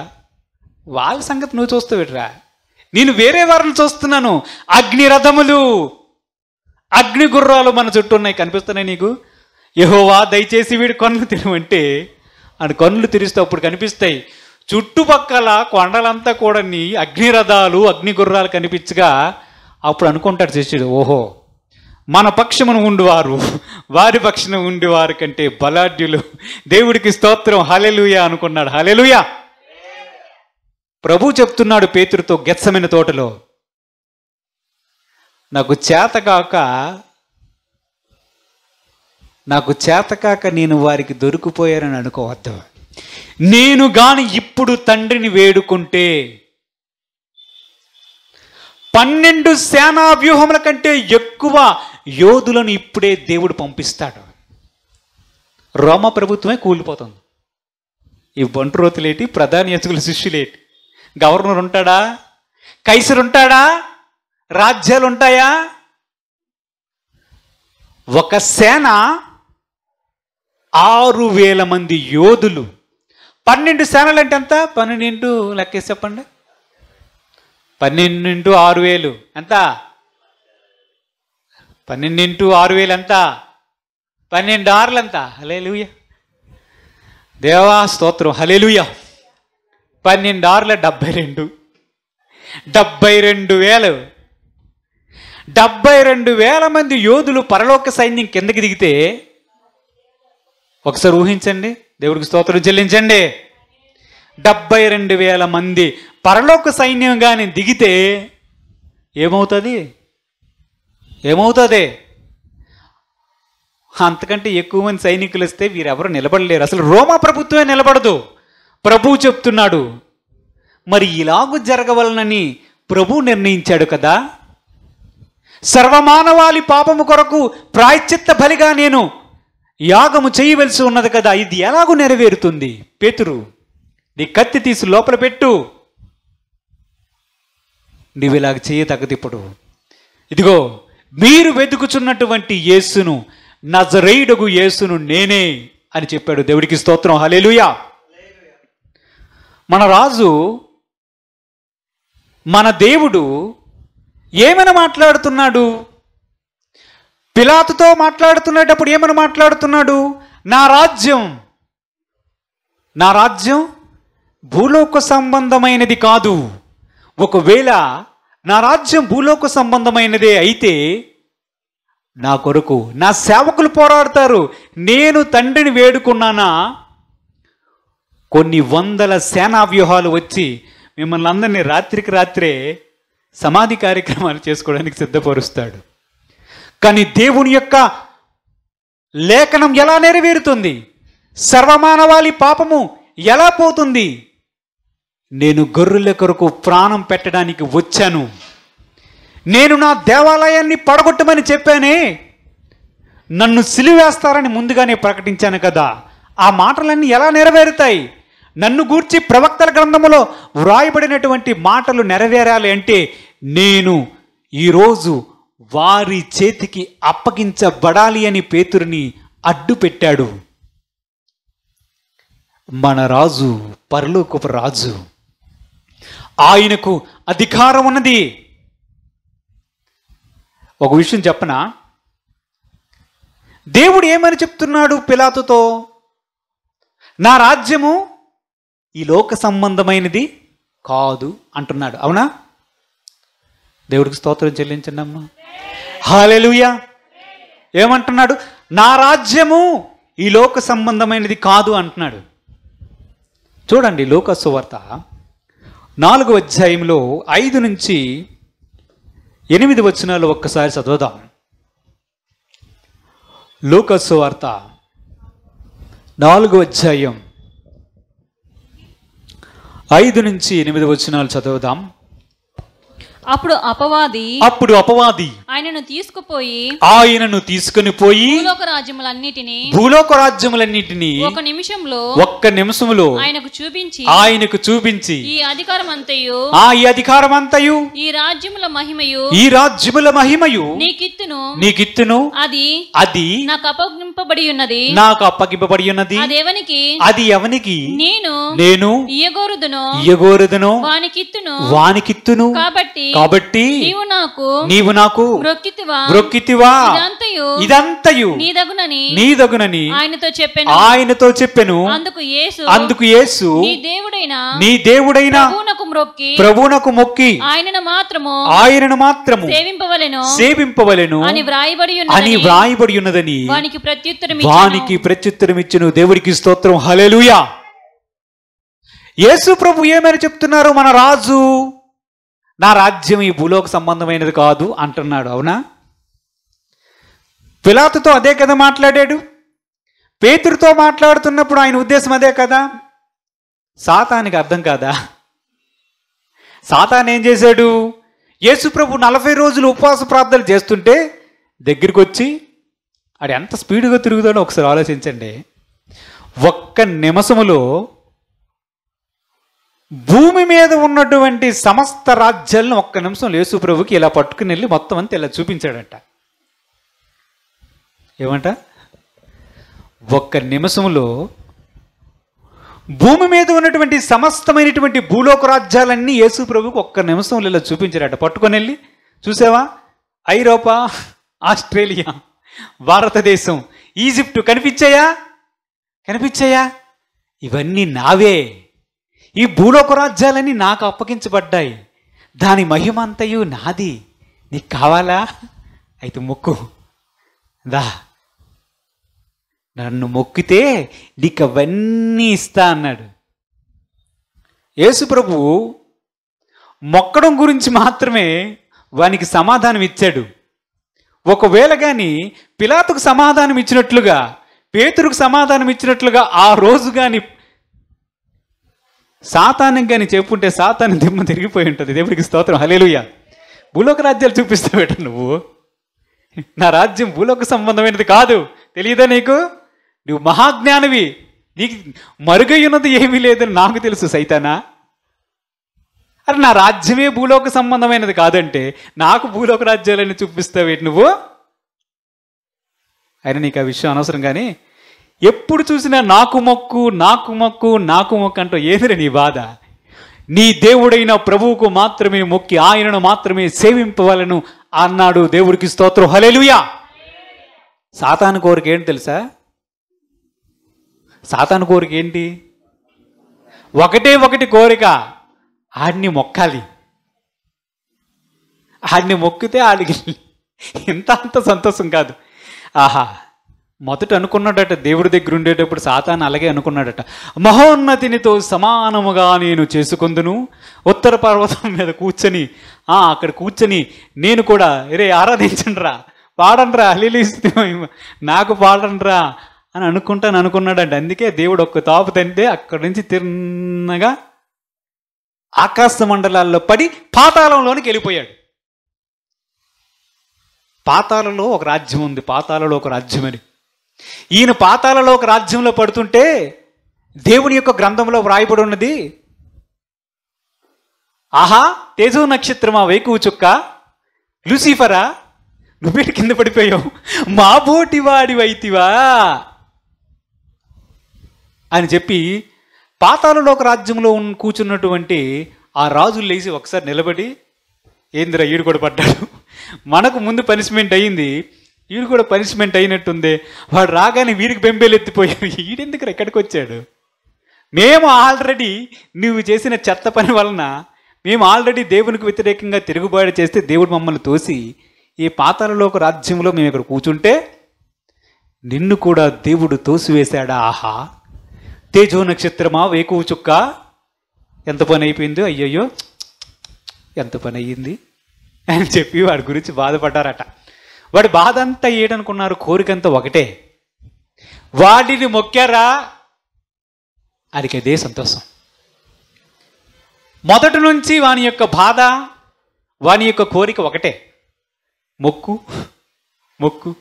[SPEAKER 2] వాళ్ళ సంగతి నువ్వు చూస్తావుట్రా, నేను వేరే వారిని చూస్తున్నాను, అగ్ని రథములు అగ్ని గుర్రాలు మన చుట్టూ ఉన్నాయి, కనిపిస్తున్నాయి నీకు, యెహోవా దయచేసి వీడి కన్నులు తెరవంటే అని కన్నులు తెరిస్తే అప్పుడు కనిపిస్తాయి. చుట్టుపక్కల కొండలంతా కూడా అగ్ని రథాలు అగ్ని గుర్రాలు కనిపించగా అప్పుడు అనుకుంటాడు శిష్యుడు, ఓహో మన పక్షమును ఉండివారు వారి పక్షమును ఉండివారి కంటే బలాఢ్యులు, దేవుడికి స్తోత్రం, హల్లెలూయా అనుకున్నాడు. హల్లెలూయా. ప్రభు చెప్తున్నాడు పేతురుతో గెత్సెమనే తోటలో, నాకు చేతకాక నేను వారికి దొరికిపోయానని అనుకోవద్దు, నేను గాని ఇప్పుడు తండ్రిని వేడుకుంటే 12 సేనా వ్యూహముల కంటే ఎక్కువ యోధులను ఇప్పుడే దేవుడు పంపిస్తాడు. రోమ ప్రభుత్వమే కూలిపోతుంది. ఈ బంట్రోతులేటి, ప్రధాన యాజకుల శిష్యులేటి, గవర్నర్ ఉంటాడా, కైసర్ ఉంటాడా, రాజ్యాలు ఉంటాయా? ఒక సేన 6,000 మంది యోధులు. 12 సేనలు అంటే ఎంత? 12 లెక్కేసి చెప్పండి. 12 × 6,000 ఎంత? 12 × 6,000 ఎంత? 12 ఆరులు ఎంత? హల్లెలూయా, దేవా స్తోత్రం, హల్లెలూయా. 12 ఆరుల 72, 72,000. 72,000 మంది యోధులు పరలోక సైన్యం కిందకి దిగితే ఒకసారి ఊహించండి, దేవుడికి స్తోత్రం చెల్లించండి. 72,000 మంది పరలోక సైన్యం కానీ దిగితే ఏమవుతుంది? అంతకంటే ఎక్కువ మంది సైనికులు వస్తే వీరెవరు నిలబడలేరు, అసలు రోమా ప్రభుత్వమే నిలబడదు. ప్రభువు చెప్తున్నాడు, మరి ఇలాగూ జరగవలనని ప్రభు నిర్ణయించాడు కదా, సర్వమానవాళి పాపము కొరకు ప్రాయశ్చిత్త బలిగా నేను యాగము చేయవలసి ఉన్నది కదా, ఇది ఎలాగూ నెరవేరుతుంది? పేతురు, నీ కత్తి తీసి లోపల పెట్టు, నువ్వు ఇలాగ చేయతగ్గదు. ఇప్పుడు ఇదిగో మీరు వెతుకుచున్నటువంటి యేసును, నజరేయుడగు యేసును నేనే అని చెప్పాడు. దేవుడికి స్తోత్రం, హల్లెలూయా. మన రాజు, మన దేవుడు ఏమని మాట్లాడుతున్నాడు? పిలాతుతో మాట్లాడుతున్నప్పుడు ఏమని మాట్లాడుతున్నాడు? నా రాజ్యం భూలోక సంబంధమైనది కాదు. ఒకవేళ నా రాజ్యం భూలోక సంబంధమైనదే అయితే నా కొరకు నా సేవకులు పోరాడతారు. నేను తండ్రిని వేడుకున్నానా, కొన్ని వందల సేనా వ్యూహాలు వచ్చి మిమ్మల్ని అందరినీ రాత్రికి రాత్రే సమాధి కార్యక్రమాలు చేసుకోవడానికి సిద్ధపరుస్తాడు. కానీ దేవుని యొక్క లేఖనం ఎలా నెరవేరుతుంది? సర్వమానవాళి పాపము ఎలా పోతుంది? నేను గొర్రెల కొరకు ప్రాణం పెట్టడానికి వచ్చాను. నేను నా దేవాలయాన్ని పడగొట్టమని చెప్పానే, నన్ను సిలువేస్తారని ముందుగానే ప్రకటించాను కదా, ఆ మాటలన్నీ ఎలా నెరవేరుతాయి? నన్ను గూర్చి ప్రవక్తల గ్రంథములో వ్రాయబడినటువంటి మాటలు నెరవేరాలి అంటే నేను ఈరోజు వారి చేతికి అప్పగించబడాలి అని పేతురుని అడ్డు పెట్టాడు. మన రాజు పరలోకపు రాజు, ఆయనకు అధికారం ఉన్నది. ఒక విషయం చెప్పనా, దేవుడు ఏమని చెప్తున్నాడు పిలాతుతో? నా రాజ్యము ఈ లోక సంబంధమైనది కాదు అంటున్నాడు. అవునా? దేవుడికి స్తోత్రం చెల్లించండి అమ్మా. హల్లెలూయా. ఏమంటున్నాడు? నా రాజ్యము ఈ లోక సంబంధమైనది కాదు అంటున్నాడు. చూడండి, లూకా సువార్త 4వ అధ్యాయంలో 5 నుంచి 8 వచనాలు ఒక్కసారి చదువుదాం. లూకా సువార్త 4వ అధ్యాయం 5 నుంచి 8 వచనాలు చదువుదాం.
[SPEAKER 1] అప్పుడు అపవాది ఆయనను తీసుకుని పోయి భూలోక రాజ్యములన్నిటినీ ఒక్క నిమిషంలో ఆయనకు చూపించి ఈ అధికారమంతయు ఈ రాజ్యముల మహిమయు నీకిత్తును అది నాకు అప్పగింపబడి ఉన్నది అది ఎవనికి నేను ఇయ్యగోరుదును వానికిత్తును కాబట్టి నీవు నాకు మ్రొక్కితివా ఇదంతయు నీదగునని ఆయనతో చెప్పెను. అందుకు యేసు నీ దేవుడైన ప్రభువునకు మొక్కి ఆయనను మాత్రము సేవింపవలెను అని వ్రాయబడి ఉన్నదని వానికి ప్రత్యుత్తరం ఇచ్చెను. దేవుడికి స్తోత్రం. హల్లెలూయా. యేసు ప్రభు ఏమని చెప్తున్నారు? మన రాజు, నా రాజ్యం ఈ భూలోక సంబంధమైనది కాదు అంటున్నాడు. అవునా? పిలాతుతో అదే కదా మాట్లాడాడు. పేతురుతో మాట్లాడుతున్నప్పుడు ఆయన ఉద్దేశం అదే కదా. సాతానికి అర్థం కాదా? సాతాన్ ఏం చేశాడు? యేసు ప్రభు 40 రోజులు ఉపవాస ప్రార్థనలు చేస్తుంటే దగ్గరికి వచ్చి, ఆడు ఎంత స్పీడ్గా తిరుగుతాడో ఒకసారి ఆలోచించండి. ఒక్క నిమిషములో భూమి మీద ఉన్నటువంటి సమస్త రాజ్యాలను ఒక్క నిమిషంలో యేసు ప్రభుకి ఇలా పట్టుకుని వెళ్ళి మొత్తం అంతా ఇలా చూపించాడంట. ఏమంట? ఒక్క నిమిషంలో భూమి మీద ఉన్నటువంటి సమస్తమైనటువంటి భూలోక రాజ్యాలన్నీ యేసు ప్రభుకి ఒక్క నిమిషంలో ఇలా చూపించాడట. పట్టుకొని వెళ్ళి, చూసావా, ఐరోపా, ఆస్ట్రేలియా, భారతదేశం, ఈజిప్టు కనిపించాయా? ఇవన్నీ నావే. ఈ భూలోక రాజ్యాలన్నీ నాకు అప్పగించబడ్డాయి. దాని మహిమ అంతయు నాది. నీకు కావాలా? అయితే మొక్కు, దా, నన్ను మొక్కితే నీకు అవన్నీ ఇస్తా అన్నాడు. యేసు ప్రభువు మొక్కడం గురించి మాత్రమే వానికి సమాధానం ఇచ్చాడు. ఒకవేళ కానీ పిలాతుకు సమాధానం ఇచ్చినట్లుగా, పేతురుకు సమాధానం ఇచ్చినట్లుగా ఆ రోజు కానీ సాతానికి కానీ చెప్పుంటే సాతాను దిమ్మ తిరిగిపోయి ఉంటుంది. దేవుడికి స్తోత్రం. హల్లెలూయా. భూలోక రాజ్యాలు చూపిస్తావేట నువ్వు? నా రాజ్యం భూలోక సంబంధమైనది కాదు, తెలియదా నీకు? నువ్వు మహాజ్ఞానివి, నీకు మరుగై ఉన్నది ఏమీ లేదని నాకు తెలుసు సైతానా. అరే, నా రాజ్యమే భూలోక సంబంధమైనది కాదంటే నాకు భూలోక రాజ్యాలని చూపిస్తావేటి నువ్వు? అయినా నీకు ఆ విషయం అనవసరం. కానీ ఎప్పుడు చూసినా నాకు మొక్కు అంటూ ఏదిరా నీ బాధ? నీ దేవుడైన ప్రభువుకు మాత్రమే మొక్కి ఆయనను మాత్రమే సేవింపవలను అన్నాడు. దేవుడికి స్తోత్రం. హల్లెలూయా. సాతాను కోరిక ఏంటి తెలుసా? సాతాను కోరిక ఏంటి? ఒకటి కోరిక, ఆడిని మొక్కాలి. ఆడిని మొక్కితే ఆడికి అంత సంతోషం కాదు. ఆహా, మొదట అనుకున్నాడట, దేవుడి దగ్గర ఉండేటప్పుడు సాతాను అలాగే అనుకున్నాడట, మహోన్నతినితో సమానముగా నేను చేసుకుందును, ఉత్తర పర్వతం మీద కూర్చొని అక్కడ కూర్చొని నేను కూడా ఆరాధించండిరా, పాడండ్రా, హల్లెలూయా, నాకు పాడండ్రా అని అనుకున్నాడంట. అందుకే దేవుడు ఒక్క తాపు తంటే అక్కడి నుంచి తిన్నగా ఆకాశ మండలాల్లో పడి పాతాళంలోనికి వెళ్ళిపోయాడు. పాతాళలో ఒక రాజ్యం ఉంది, పాతాళలో ఒక రాజ్యం అని. ఈయన పాతాళలో ఒక రాజ్యంలో పడుతుంటే దేవుని యొక్క గ్రంథంలో వ్రాయబడి ఉన్నది, ఆహా తేజో నక్షత్రమా, వేకువ చుక్క, లూసిఫరా నువ్వేటి కింద పడిపోయావు, మా బోటి వాడివైతివా అని చెప్పి పాతాళలో ఒక రాజ్యంలో కూర్చున్నటువంటి ఆ రాజులు లేచి ఒకసారి నిలబడి, ఏందిరా ఈడు కూడా పడ్డాడు, మనకు ముందు పనిష్మెంట్ అయ్యింది, వీడు కూడా పనిష్మెంట్ అయినట్టుంది, వాడు రాగానే వీరికి బెంబేలు ఎత్తిపోయాడు, ఈడెందుకు ఎక్కడికి వచ్చాడు, మేము ఆల్రెడీ నువ్వు చేసిన చెత్త పని వలన మేము ఆల్రెడీ దేవునికి వ్యతిరేకంగా తిరుగుబాటు చేస్తే దేవుడు మమ్మల్ని తోసి ఈ పాతాళలో ఒక రాజ్యంలో మేము ఇక్కడ కూర్చుంటే నిన్ను కూడా దేవుడు తోసివేశాడా, ఆహా తేజో నక్షత్రమా, వేకువ చుక్క, ఎంత పని అయిపోయిందో, అయ్యయ్యో ఎంత పని అయ్యింది అని చెప్పి వాడి గురించి బాధపడ్డారట. వాడి బాధ అంతా ఏడనుకున్నారు, కోరికంతా ఒకటే, వాడిని మొక్కారా అదికి అదే సంతోషం. మొదటి నుంచి వాని యొక్క బాధ, వాని యొక్క కోరిక ఒకటే, మొక్కు మొక్కు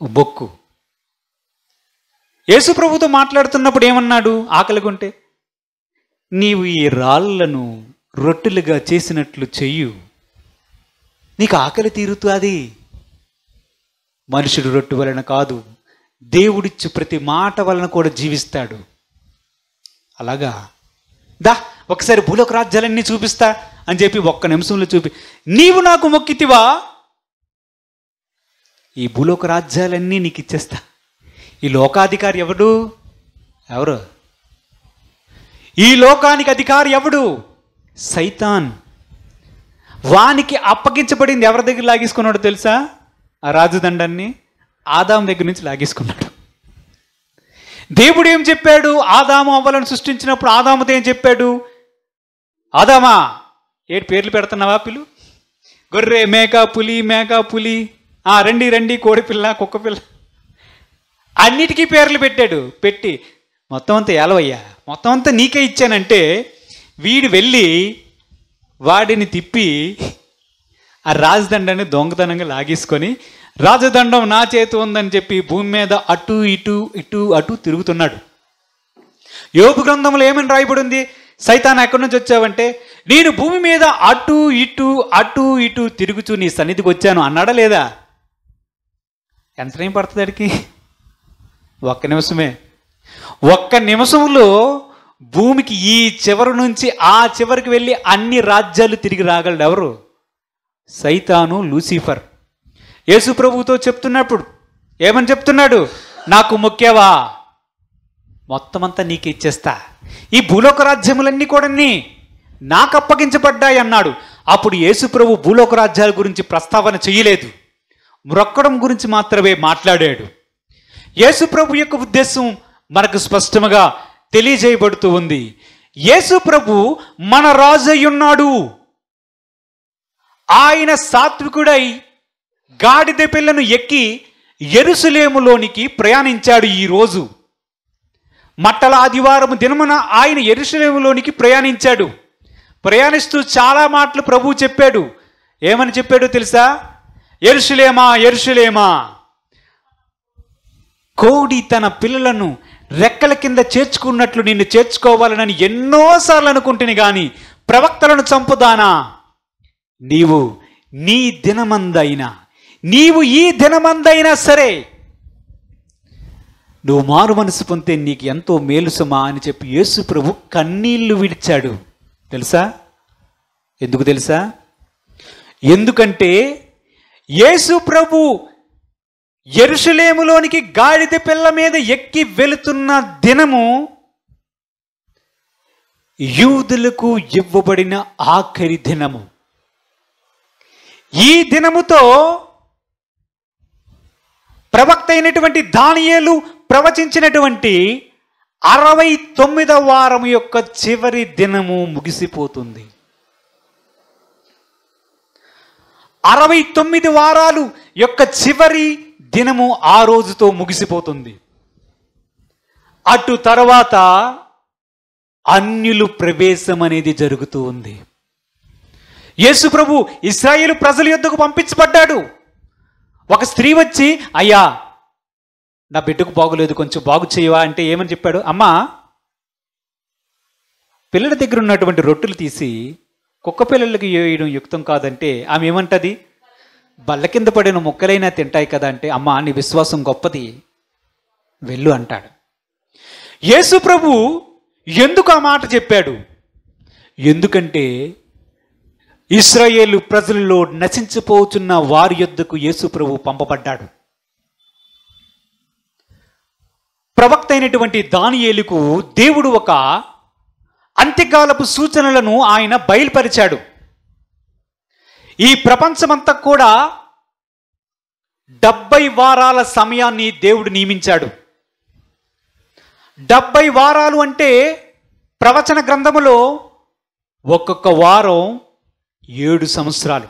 [SPEAKER 1] బొక్కు. యేసు ప్రభుతో మాట్లాడుతున్నప్పుడు ఏమన్నాడు, ఆకలిగొంటే నీవు ఈ రాళ్లను రొట్టెలుగా చేసినట్లు చెయ్యు, నీకు ఆకలి తీరుతుంది. మనుషుడు రొట్టె వలన కాదు, దేవుడిచ్చు ప్రతి మాట వలన కూడా జీవిస్తాడు. అలాగా దా ఒకసారి భూలోక రాజ్యాలన్నీ చూపిస్తా అని చెప్పి ఒక్క నిమిషంలో చూపి, నీవు నాకు మొక్కితివా, ఈ భూలోక రాజ్యాలన్నీ నీకు ఇచ్చేస్తా. ఈ లోకాధికారి ఎవడు, ఎవరు ఈ లోకానికి అధికారి ఎవడు, సైతాన్. వానికి అప్పగించబడింది ఎవరి దగ్గర లాగేసుకున్నాడో తెలుసా, ఆ రాజదండాన్ని ఆదాం దగ్గర నుంచి లాగేసుకున్నాడు. దేవుడు ఏం చెప్పాడు, ఆదాము అవ్వలను సృష్టించినప్పుడు ఆదాముతో ఏం చెప్పాడు, ఆదామా ఏడు పేర్లు పెడుతున్నావా, పిలు, గొర్రె మేక పులి, మేక పులి, రండి రండి, కోడి పిల్ల, కుక్క పిల్ల, అన్నిటికీ పేర్లు పెట్టాడు. పెట్టి మొత్తం అంతా ఏలవయ్యా, మొత్తం అంతా నీకే ఇచ్చానంటే వీడు వెళ్ళి వాడిని తిప్పి ఆ రాజదండాన్ని దొంగతనంగా లాగేసుకొని, రాజదండం నా చేతి ఉందని చెప్పి భూమి మీద అటు ఇటు ఇటు అటు తిరుగుతున్నాడు. యోబు గ్రంథంలో ఏమని రాయబడి ఉంది, సైతాన్ ఎక్కడి నుంచి వచ్చావంటే నేను భూమి మీద అటు ఇటు తిరుగుచూ నీ సన్నిధికి వచ్చాను అన్నాడా లేదా? ఎంత టైం పడుతుంది అడికి? ఒక్క నిమిషమే. ఒక్క నిమిషంలో భూమికి ఈ చివరి నుంచి ఆ చివరికి వెళ్ళి అన్ని రాజ్యాలు తిరిగి రాగలడు ఎవరు? సైతాను, లూసిఫర్. యేసు ప్రభువుతో చెప్తున్నప్పుడు ఏమని చెప్తున్నాడు, నాకు మొక్కావా, మొత్తం అంతా నీకు ఇచ్చేస్తా, ఈ భూలోక రాజ్యములన్నీ కూడా నాకు అప్పగించబడ్డాయి అన్నాడు. అప్పుడు యేసు ప్రభు భూలోక రాజ్యాల గురించి ప్రస్తావన చేయలేదు, మ్రొక్కడం గురించి మాత్రమే మాట్లాడాడు. యేసు ప్రభు యొక్క ఉద్దేశం మనకు స్పష్టంగా తెలియజేయబడుతూ ఉంది. యేసు ప్రభు మన రాజు అయ్యున్నాడు. ఆయన సాత్వికుడై గాడిద పిల్లను ఎక్కి యెరూషలేములోనికి ప్రయాణించాడు. ఈరోజు మట్టల ఆదివారం దినమున ఆయన యెరూషలేములోనికి ప్రయాణించాడు. ప్రయాణిస్తూ చాలా మాటలు ప్రభువు చెప్పాడు. ఏమని చెప్పాడో తెలుసా? యెరూషలేమా యెరూషలేమా, కోడి తన పిల్లలను రెక్కల కింద చేర్చుకున్నట్లు నిన్ను చేర్చుకోవాలని ఎన్నోసార్లు అనుకుంటుని గాని ప్రవక్తలను చంపుదానా, నీవు నీ దినమందైనా, నీవు ఈ దినమందైనా సరే నువ్వు మారు మనసు పొందితే నీకు ఎంతో మేలు సుమా అని చెప్పి యేసు ప్రభు కన్నీళ్లు విడిచాడు. తెలుసా? ఎందుకు తెలుసా? ఎందుకంటే యేసు ప్రభు యెరూషలేములోనికి గాడిద పిల్ల మీద ఎక్కి వెళుతున్న దినము యూదులకు ఇవ్వబడిన ఆఖరి దినము. ఈ దినముతో ప్రవక్త అయినటువంటి దానియేలు ప్రవచించినటువంటి 69వ వారం యొక్క చివరి దినము ముగిసిపోతుంది. 69 వారాలు యొక్క చివరి దినము ఆ రోజుతో ముగిసిపోతుంది. అటు తర్వాత అన్యులు ప్రవేశం అనేది జరుగుతూ ఉంది. యేసు ప్రభు ఇశ్రాయేలు ప్రజల యొద్దకు పంపించబడ్డాడు. ఒక స్త్రీ వచ్చి, అయ్యా నా బిడ్డకు బాగులేదు, కొంచెం బాగు చేయవా అంటే ఏమని చెప్పాడు? అమ్మా, పిల్లల దగ్గర ఉన్నటువంటి రొట్టెలు తీసి కుక్క పిల్లలకి వేయడం యుక్తం కాదంటే ఆమె ఏమంటది? బల్ల కింద పడిన ముక్కలైనా తింటాయి కదా అంటే, అమ్మా నీ విశ్వాసం గొప్పది, వెళ్ళు అంటాడు. యేసు ప్రభు ఎందుకు ఆ మాట చెప్పాడు? ఎందుకంటే ఇశ్రాయేలు ప్రజలలో నశించిపోతున్న వారి యొద్దకు యేసు ప్రభు పంపబడ్డాడు. ప్రవక్త అయినటువంటి దానియేలుకు దేవుడు ఒక అంత్యకాలపు సూచనలను ఆయన బయలుపరిచాడు. ఈ ప్రపంచమంతా కూడా 70 వారాల సమయాన్ని దేవుడు నియమించాడు. 70 వారాలు అంటే ప్రవచన గ్రంథములో ఒక్కొక్క వారం 7 సంవత్సరాలు.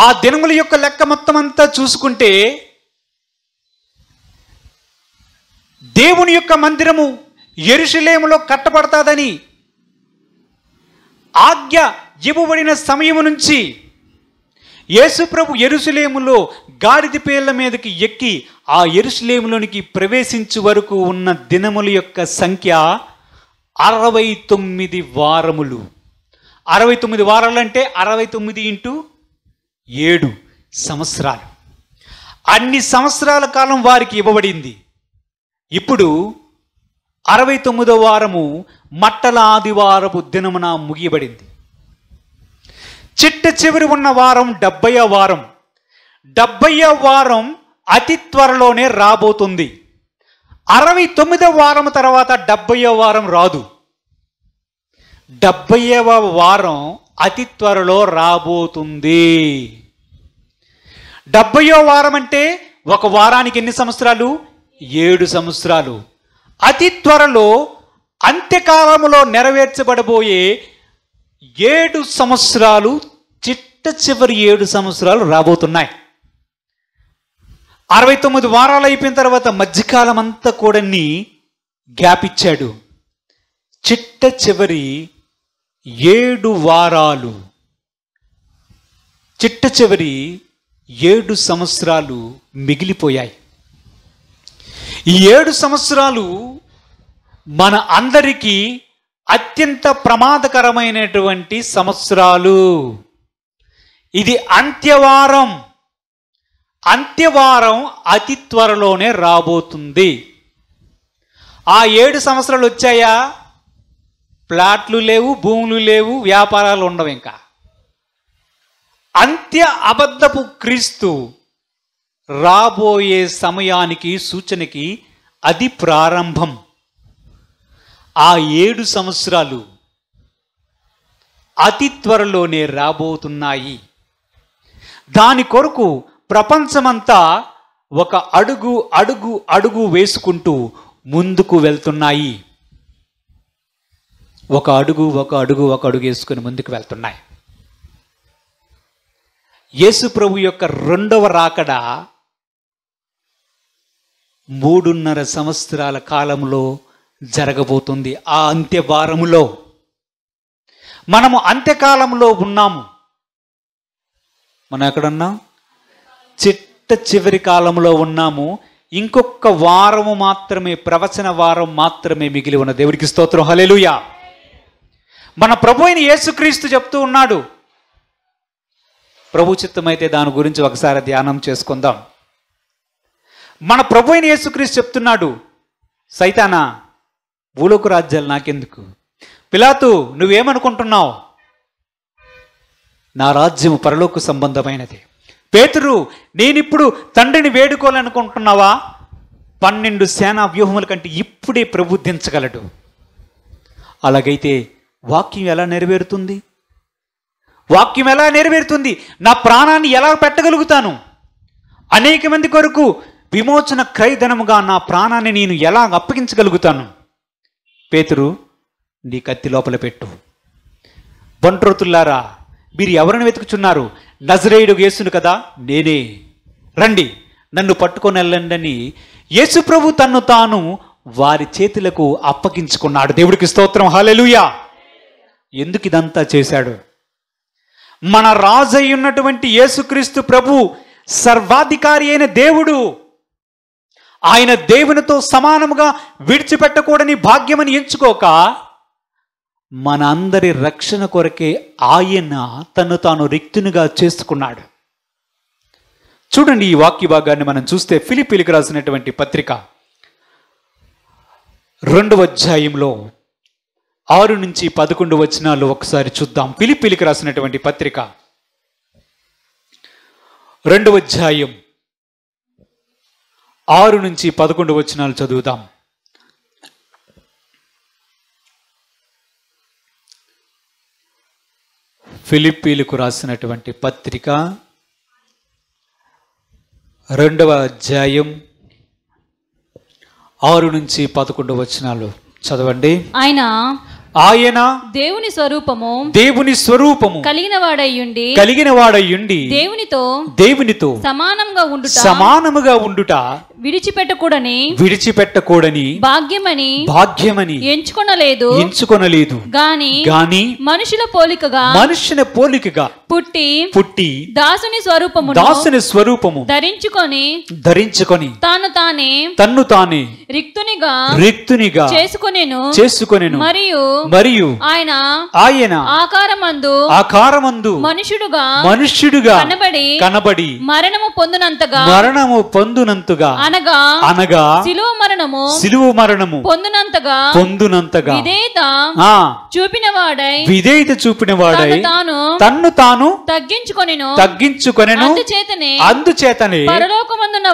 [SPEAKER 1] ఆ దినముల యొక్క లెక్క మొత్తం అంతా చూసుకుంటే దేవుని యొక్క మందిరము యెరూషలేములో కట్టబడతాదని ఆజ్ఞ ఇవ్వబడిన సమయము నుంచి యేసు ప్రభు యెరూషలేములో గాడిద పేర్ల మీదకి ఎక్కి ఆ యెరూషలేములోనికి ప్రవేశించు వరకు ఉన్న దినముల యొక్క సంఖ్య 69 వారములు. 69 వారాలు అంటే 69 × 7 సంవత్సరాలు. అన్ని సంవత్సరాల కాలం వారికి ఇవ్వబడింది. ఇప్పుడు 69వ వారము మట్టల ఆదివారపు దినమున ముగియబడింది. చిట్ట చివరి ఉన్న వారం 70వ వారం. 70వ వారం అతి త్వరలోనే రాబోతుంది. 69వ వారం తర్వాత 70వ వారం రాదు. 70వ వారం అతి త్వరలో రాబోతుంది. 70వ వారం అంటే ఒక వారానికి ఎన్ని సంవత్సరాలు? 7 సంవత్సరాలు. అతి త్వరలో అంత్యకాలములో నెరవేర్చబడబోయే 7 సంవత్సరాలు, చిట్ట చివరి 7 సంవత్సరాలు రాబోతున్నాయి. 69 వారాలు అయిపోయిన తర్వాత మధ్యకాలం అంతా కూడా గ్యాప్ ఇచ్చాడు. చిట్ట చివరి 7 వారాలు, చిట్ట చివరి 7 సంవత్సరాలు మిగిలిపోయాయి. ఈ 7 సంవత్సరాలు మన అందరికీ అత్యంత ప్రమాదకరమైనటువంటి సంవత్సరాలు. ఇది అంత్యవారం. అంత్యవారం అతి త్వరలోనే రాబోతుంది. ఆ 7 సంవత్సరాలు వచ్చాయా? ప్లాట్లు లేవు, భూములు లేవు, వ్యాపారాలు ఉండవు. ఇంకా అంత్య అబద్ధపు క్రీస్తు రాబోయే సమయానికి, సూచనకి అది ప్రారంభం. ఆ 7 సంవత్సరాలు అతి త్వరలోనే రాబోతున్నాయి. దాని కొరకు ప్రపంచమంతా ఒక అడుగు అడుగు అడుగు వేసుకుంటూ ముందుకు వెళ్తున్నాయి. ఒక అడుగు వేసుకుని ముందుకు వెళ్తున్నాయి. యేసు ప్రభు యొక్క రెండవ రాకడ 3.5 సంవత్సరాల కాలంలో జరగబోతుంది. ఆ అంత్యవారములో మనము అంత్యకాలంలో ఉన్నాము. మనం ఎక్కడున్నాం? చిట్ట చివరి కాలంలో ఉన్నాము. ఇంకొక వారము మాత్రమే, ప్రవచన వారం మాత్రమే మిగిలి ఉన్న. దేవుడికి స్తోత్రం, హల్లెలూయా. మన ప్రభు అయిన యేసుక్రీస్తు చెప్తూ ఉన్నాడు. ప్రభు చిత్తమైతే దాని గురించి ఒకసారి ధ్యానం చేసుకుందాం. మన ప్రభు అయిన యేసుక్రీస్తు చెప్తున్నాడు, సైతానా, భూలోక రాజ్యాలు నాకెందుకు? పిలాతు, నువ్వేమనుకుంటున్నావు? నా రాజ్యం పరలోక సంబంధమైనది. పేతురు, నేనిప్పుడు తండ్రిని వేడుకోవాలనుకుంటున్నావా? 12 సేనా వ్యూహముల కంటే ఇప్పుడే ప్రభు దించగలడు. అలాగైతే వాక్యం ఎలా నెరవేరుతుంది? వాక్యం ఎలా నెరవేరుతుంది? నా ప్రాణాన్ని ఎలా పెట్టగలుగుతాను? అనేక మంది కొరకు విమోచన క్రయధనముగా నా ప్రాణాన్ని నేను ఎలా అప్పగించగలుగుతాను? పేతురు, నీ కత్తి లోపల పెట్టు. బంట్రోతుల్లారా, మీరు ఎవరిని వెతుకుచున్నారు? నజరేయుడు యేసును కదా, నేనే. రండి, నన్ను పట్టుకొని వెళ్ళండి అని యేసు ప్రభు తన్ను తాను వారి చేతులకు అప్పగించుకున్నాడు. దేవుడికి స్తోత్రం, హల్లెలూయా. ఎందుకు ఇదంతా చేశాడు?
[SPEAKER 2] మన రాజు అయి ఉన్నటువంటి యేసుక్రీస్తు ప్రభు సర్వాధికారి అయిన దేవుడు. ఆయన దేవునితో సమానముగా విడిచిపెట్టకూడని భాగ్యమని ఎంచుకోక మన అందరి రక్షణ కొరకే ఆయన తను తాను రిక్తునిగా చేసుకున్నాడు. చూడండి, ఈ వాక్య భాగాన్ని మనం చూస్తే ఫిలిప్పీలకు రాసినటువంటి పత్రిక 2వ అధ్యాయంలో 6 నుంచి 11 వచనాలు ఒకసారి చూద్దాం. ఫిలిప్పీలకు రాసినటువంటి పత్రిక 2వ అధ్యాయం 6 నుంచి 11 వచనాలు చదువుదాం. ఫిలిప్పీలకు రాసినటువంటి పత్రిక 2వ అధ్యాయం 6 నుంచి 11 వచనాలు చదవండి. ఆయన దేవుని స్వరూపము కలిగిన వాడయ్యుండి దేవునితో సమానముగా ఉండుట విడిచిపెట్టకూడని భాగ్యమని ఎంచుకొనలేదు గాని మనుషుల పోలికగా పుట్టి దాసుని స్వరూపము ధరించుకొని తన్ను తానే రిక్తునిగా చేసుకొనెను మరియు ఆయన ఆకారమందు మనుష్యుడుగా కనబడి మరణము పొందునంతగా అనగా శిలువ మరణము పొందునంతగా విధేయత చూపినవాడై తన్ను తాను తగ్గించుకొనెను. అందుచేతనే పరలోకమందున్న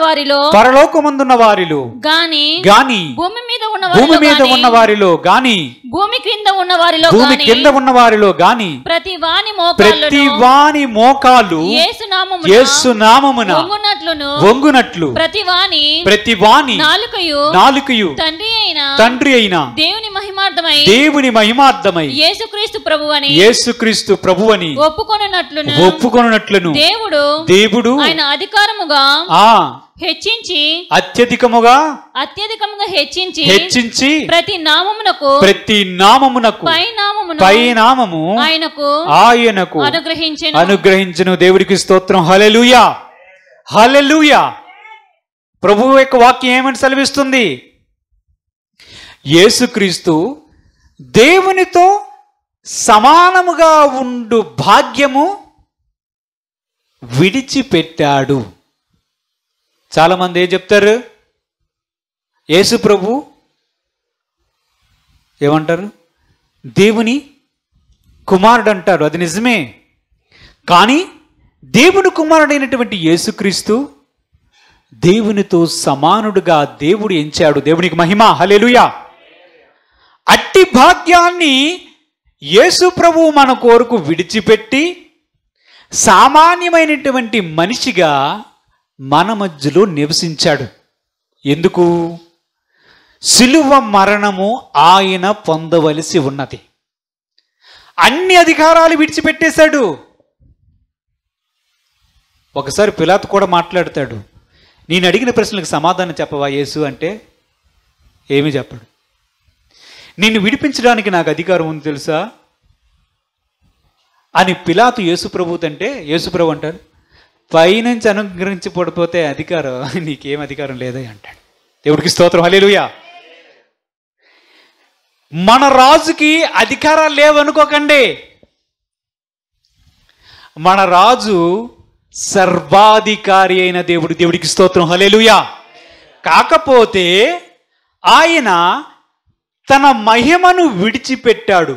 [SPEAKER 2] వారిలో గాని భూమి మీద ఉన్న వారిలో గాని భూమి కింద ఉన్న వారిలో గాని ప్రతి వాని మోకాలు యేసు నామమున వంగునట్లు ప్రతి వాని నాలుకయు తండ్రి అయిన దేవుని మహిమార్థమై యేసుక్రీస్తు ప్రభువని ఒప్పుకొనున్నట్లును దేవుడు ఆయన అధికారముగా అత్యధికముగా హెచ్చించి ప్రతి నామమునకు పై నామము ఆయనకు అనుగ్రహించును. దేవుడికి స్తోత్రం. హల్లెలూయా, హల్లెలూయా. ప్రభువు యొక్క వాక్యం ఏమని సెలవిస్తుంది? యేసుక్రీస్తు దేవునితో సమానముగా ఉండు భాగ్యము విడిచిపెట్టాడు. చాలా మంది ఏం చెప్తారు? యేసు ప్రభు ఏమంటారు? దేవుని కుమారుడు అంటారు. అది నిజమే. కానీ దేవుని కుమారుడైనటువంటి యేసుక్రీస్తు దేవునితో సమానుడుగా దేవుడు ఎంచాడు. దేవునికి మహిమ. హల్లెలూయా. అట్టి భాగ్యాన్ని యేసు ప్రభువు మన కొరకు విడిచిపెట్టి సామాన్యమైనటువంటి మనిషిగా మన మధ్యలో నివసించాడు. ఎందుకు? శిలువ మరణము ఆయన పొందవలసి ఉన్నది. అన్ని అధికారాలు విడిచిపెట్టేశాడు. ఒకసారి పిలాతు కూడా మాట్లాడతాడు, నేను అడిగిన ప్రశ్నలకు సమాధానం చెప్పవా యేసు అంటే ఏమీ చెప్పడు. నిన్ను విడిపించడానికి నాకు అధికారం ఉంది తెలుసా అని పిలాతు యేసుప్రభు అంటే యేసుప్రభు అంటారు, పైనుంచి అనుగ్రహించి పడిపోతే అధికారం నీకేం అధికారం లేదే అంటాడు. దేవుడికి స్తోత్రం. హల్లెలూయా. మన రాజుకి అధికారాలు లేవనుకోకండి. మన రాజు సర్వాధికారి అయిన దేవుడు. దేవుడికి స్తోత్రం. హల్లెలూయా. కాకపోతే ఆయన తన మహిమను విడిచిపెట్టాడు.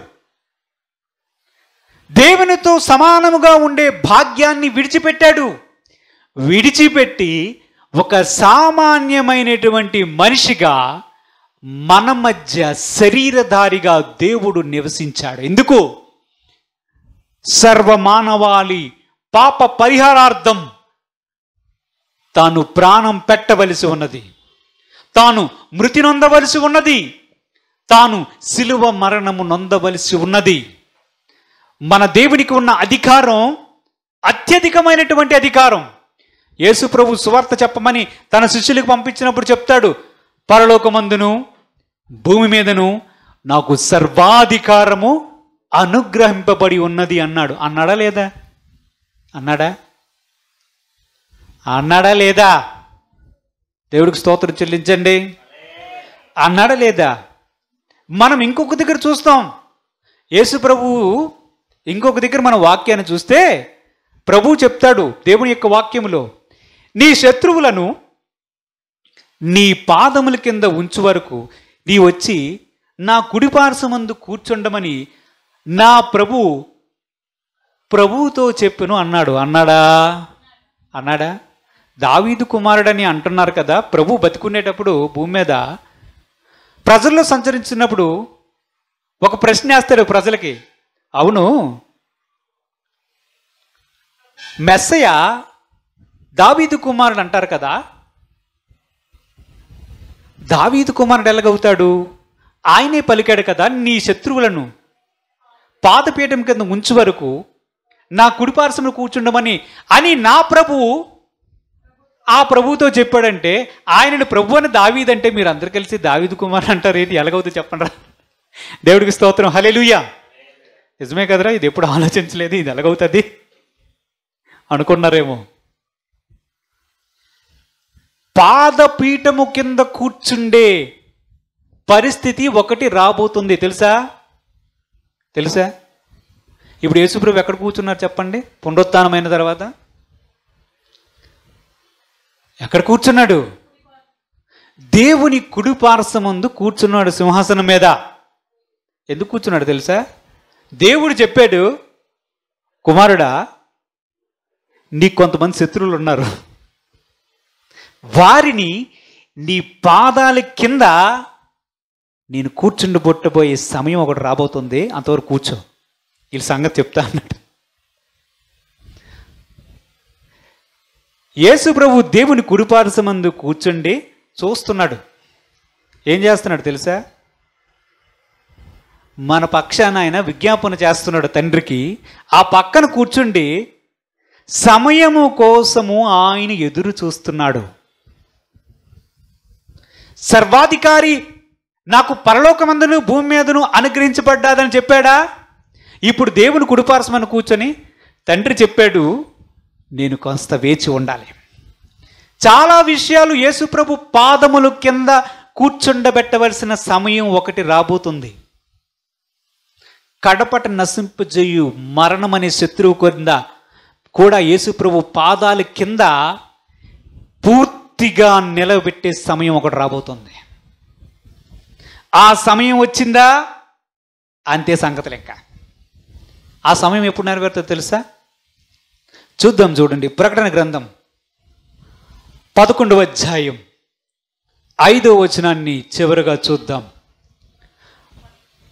[SPEAKER 2] దేవునితో సమానముగా ఉండే భాగ్యాన్ని విడిచిపెట్టాడు. విడిచిపెట్టి ఒక సామాన్యమైనటువంటి మనిషిగా మన మధ్య శరీరధారిగా దేవుడు నివసించాడు. ఎందుకు? సర్వమానవాళి పాప పరిహారార్థం తాను ప్రాణం పెట్టవలసి ఉన్నది, తాను మృతి నొందవలసి ఉన్నది, తాను శిలువ మరణము నొందవలసి ఉన్నది. మన దేవునికి ఉన్న అధికారం అత్యధికమైనటువంటి అధికారం. యేసు ప్రభు సువార్త చెప్పమని తన శిష్యులకు పంపించినప్పుడు చెప్తాడు, పరలోకమందును భూమి మీదను నాకు సర్వాధికారము అనుగ్రహింపబడి ఉన్నది అన్నాడు. అన్నాడా లేదా?
[SPEAKER 1] అన్నాడా? అన్నాడా లేదా? దేవుడికి స్తోత్రం చెల్లించండి. అన్నాడా లేదా? మనం ఇంకొక దగ్గర చూస్తాం. యేసు ప్రభువు ఇంకొక దగ్గర మన వాక్యాన్ని చూస్తే ప్రభువు చెప్తాడు దేవుని యొక్క వాక్యములో, నీ శత్రువులను నీ పాదముల కింద ఉంచు వరకు నీ వచ్చి నా కుడిపార్శ్వమందు కూర్చుండమని నా ప్రభువుతో చెప్పెను అన్నాడు. అన్నాడా? దావీదు కుమారుడని అంటున్నారు కదా. ప్రభు బతికునేటప్పుడు భూమి మీద ప్రజల్లో సంచరించినప్పుడు ఒక ప్రశ్న వేస్తాడు ప్రజలకి. అవును, మెస్సయ్య దావీదు కుమారుడు అంటారు కదా, దావీదు కుమారుడు ఎలాగవుతాడు? ఆయనే పలికాడు కదా, నీ శత్రువులను పాదపీఠం కింద ఉంచు వరకు నా కుడిపార్శ్వమున కూర్చుండమని అని నా ప్రభువు ఆ ప్రభువుతో చెప్పాడంటే, ఆయనను ప్రభు అని దావీదంటే మీరు అందరు కలిసి దావీదు కుమారుడు అంటారు. ఏంటి ఎలాగవుతుంది చెప్పండి రా. దేవుడికి స్తోత్రం, హల్లెలూయా. నిజమే కదరా, ఇది ఎప్పుడు ఆలోచించలేదు, ఇది ఎలాగవుతుంది అనుకున్నారేమో. పాదపీఠము కింద కూర్చుండే పరిస్థితి ఒకటి రాబోతుంది. తెలుసా? ఇప్పుడు యేసుప్రభు ఎక్కడ కూర్చున్నారు చెప్పండి? పునరుత్థానమైన తర్వాత ఎక్కడ కూర్చున్నాడు? దేవుని కుడిపార్శ్వమందు కూర్చున్నాడు సింహాసనం మీద. ఎందుకు కూర్చున్నాడు తెలుసా? దేవుడు చెప్పాడు, కుమారుడా, నీకు కొంతమంది శత్రువులు ఉన్నారు, వారిని నీ పాదాల కింద నేను కూర్చుండబొట్టబోయే సమయం ఒకటి రాబోతుంది, అంతవరకు కూర్చో, వీళ్ళ సంగతి చెప్తా అన్నాడు. యేసు ప్రభు దేవుని కుడిపార్శ్వమందు కూర్చుండి చూస్తున్నాడు. ఏం చేస్తున్నాడు తెలుసా? మన పక్షాన ఆయన విజ్ఞాపన చేస్తున్నాడు తండ్రికి. ఆ పక్కన కూర్చుండి సమయము కోసము ఆయన ఎదురు చూస్తున్నాడు. సర్వాధికారి నాకు పరలోకమందును భూమి మీదను అనుగ్రహించబడ్డాదని చెప్పాడా? ఇప్పుడు దేవుని కుడిపార్శ్వమని కూర్చొని తండ్రి చెప్పాడు, నేను కాస్త వేచి ఉండాలి. చాలా విషయాలు యేసుప్రభు పాదముల కింద కూర్చుండబెట్టవలసిన సమయం ఒకటి రాబోతుంది. కడపట నశింపజేయు మరణం అనే శత్రువు కింద కూడా యేసుప్రభు పాదాల కింద పూర్తిగా నిలబెట్టే సమయం ఒకటి రాబోతుంది. ఆ సమయం వచ్చిందా అంతే సంగతి లెక్క. ఆ సమయం ఎప్పుడు నెరవేరుతుందో తెలుసా? చూద్దాం. చూడండి, ప్రకటన గ్రంథం 11వ అధ్యాయం 5వ వచనాన్ని చివరిగా చూద్దాం.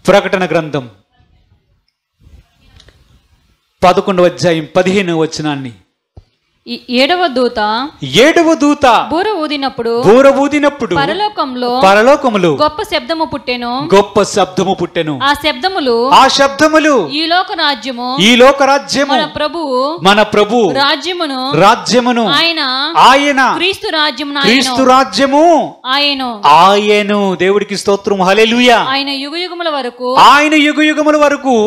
[SPEAKER 1] ప్రకటన గ్రంథం 11వ అధ్యాయం 15వ వచనాన్ని.
[SPEAKER 3] ఏడవ దూత బూర ఊదినప్పుడు పరలోకములో గొప్ప శబ్దము పుట్టెను. ఆ శబ్దములు ఈ లోక రాజ్యము మన ప్రభువు రాజ్యమును ఆయన క్రీస్తు రాజ్యము ఆయను. దేవుడికి స్తోత్రం, హల్లెలూయా. ఆయన యుగయుగముల వరకు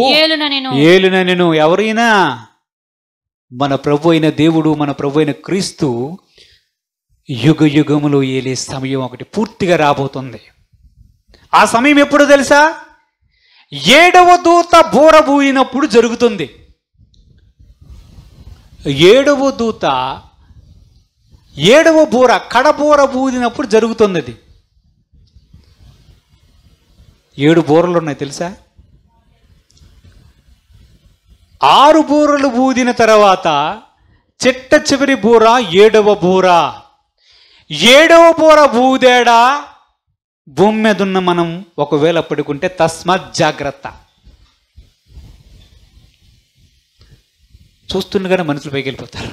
[SPEAKER 3] ఏలుననెను. ఎవరైనా మన ప్రభు అయిన దేవుడు, మన ప్రభు అయిన క్రీస్తు యుగయుగములు ఏలే సమయం ఒకటి పూర్తిగా రాబోతుంది. ఆ సమయం ఎప్పుడో తెలుసా? 7వ దూత బూర ఊదినప్పుడు జరుగుతుంది. 7వ దూత 7వ బూర కడబూర ఊదినప్పుడు జరుగుతుంది. అది 7 బూరలు ఉన్నాయి తెలుసా? 6 బూరలు ఊదిన తర్వాత చిట్ట చివరి బూర 7వ బూర. 7వ బూర ఊదేడా భూమి మీద ఉన్న మనం ఒకవేళ పడుకుంటే తస్మాత్ జాగ్రత్త. చూస్తుండగానే మనుషులు పైకి వెళ్ళిపోతారు.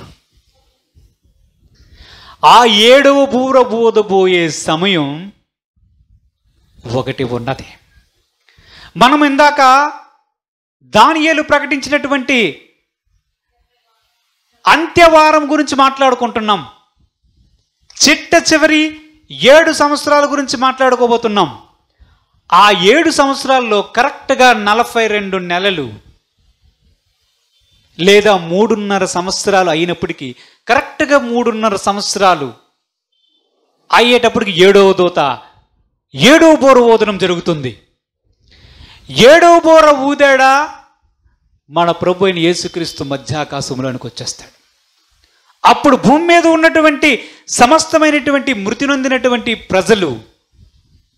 [SPEAKER 3] ఆ 7వ బూర ఊదబోయే సమయం ఒకటి ఉన్నది. మనం ఇందాక దానియేలు ప్రకటించినటువంటి అంత్యవారం గురించి మాట్లాడుకుంటున్నాం. చిట్ట చివరి 7 సంవత్సరాల గురించి మాట్లాడుకోబోతున్నాం. ఆ 7 సంవత్సరాల్లో కరెక్ట్గా 42 నెలలు లేదా 3.5 సంవత్సరాలు అయినప్పటికీ, కరెక్ట్గా 3.5 సంవత్సరాలు అయ్యేటప్పటికి 7వ దూత 7వ బోర ఊదనం జరుగుతుంది. 7వ బోర ఊదాడా మన ప్రభు అయిన యేసుక్రీస్తు మధ్యాకాశంలోనికి వచ్చేస్తాడు. అప్పుడు భూమి మీద ఉన్నటువంటి సమస్తమైనటువంటి మృతి నొందినటువంటి ప్రజలు,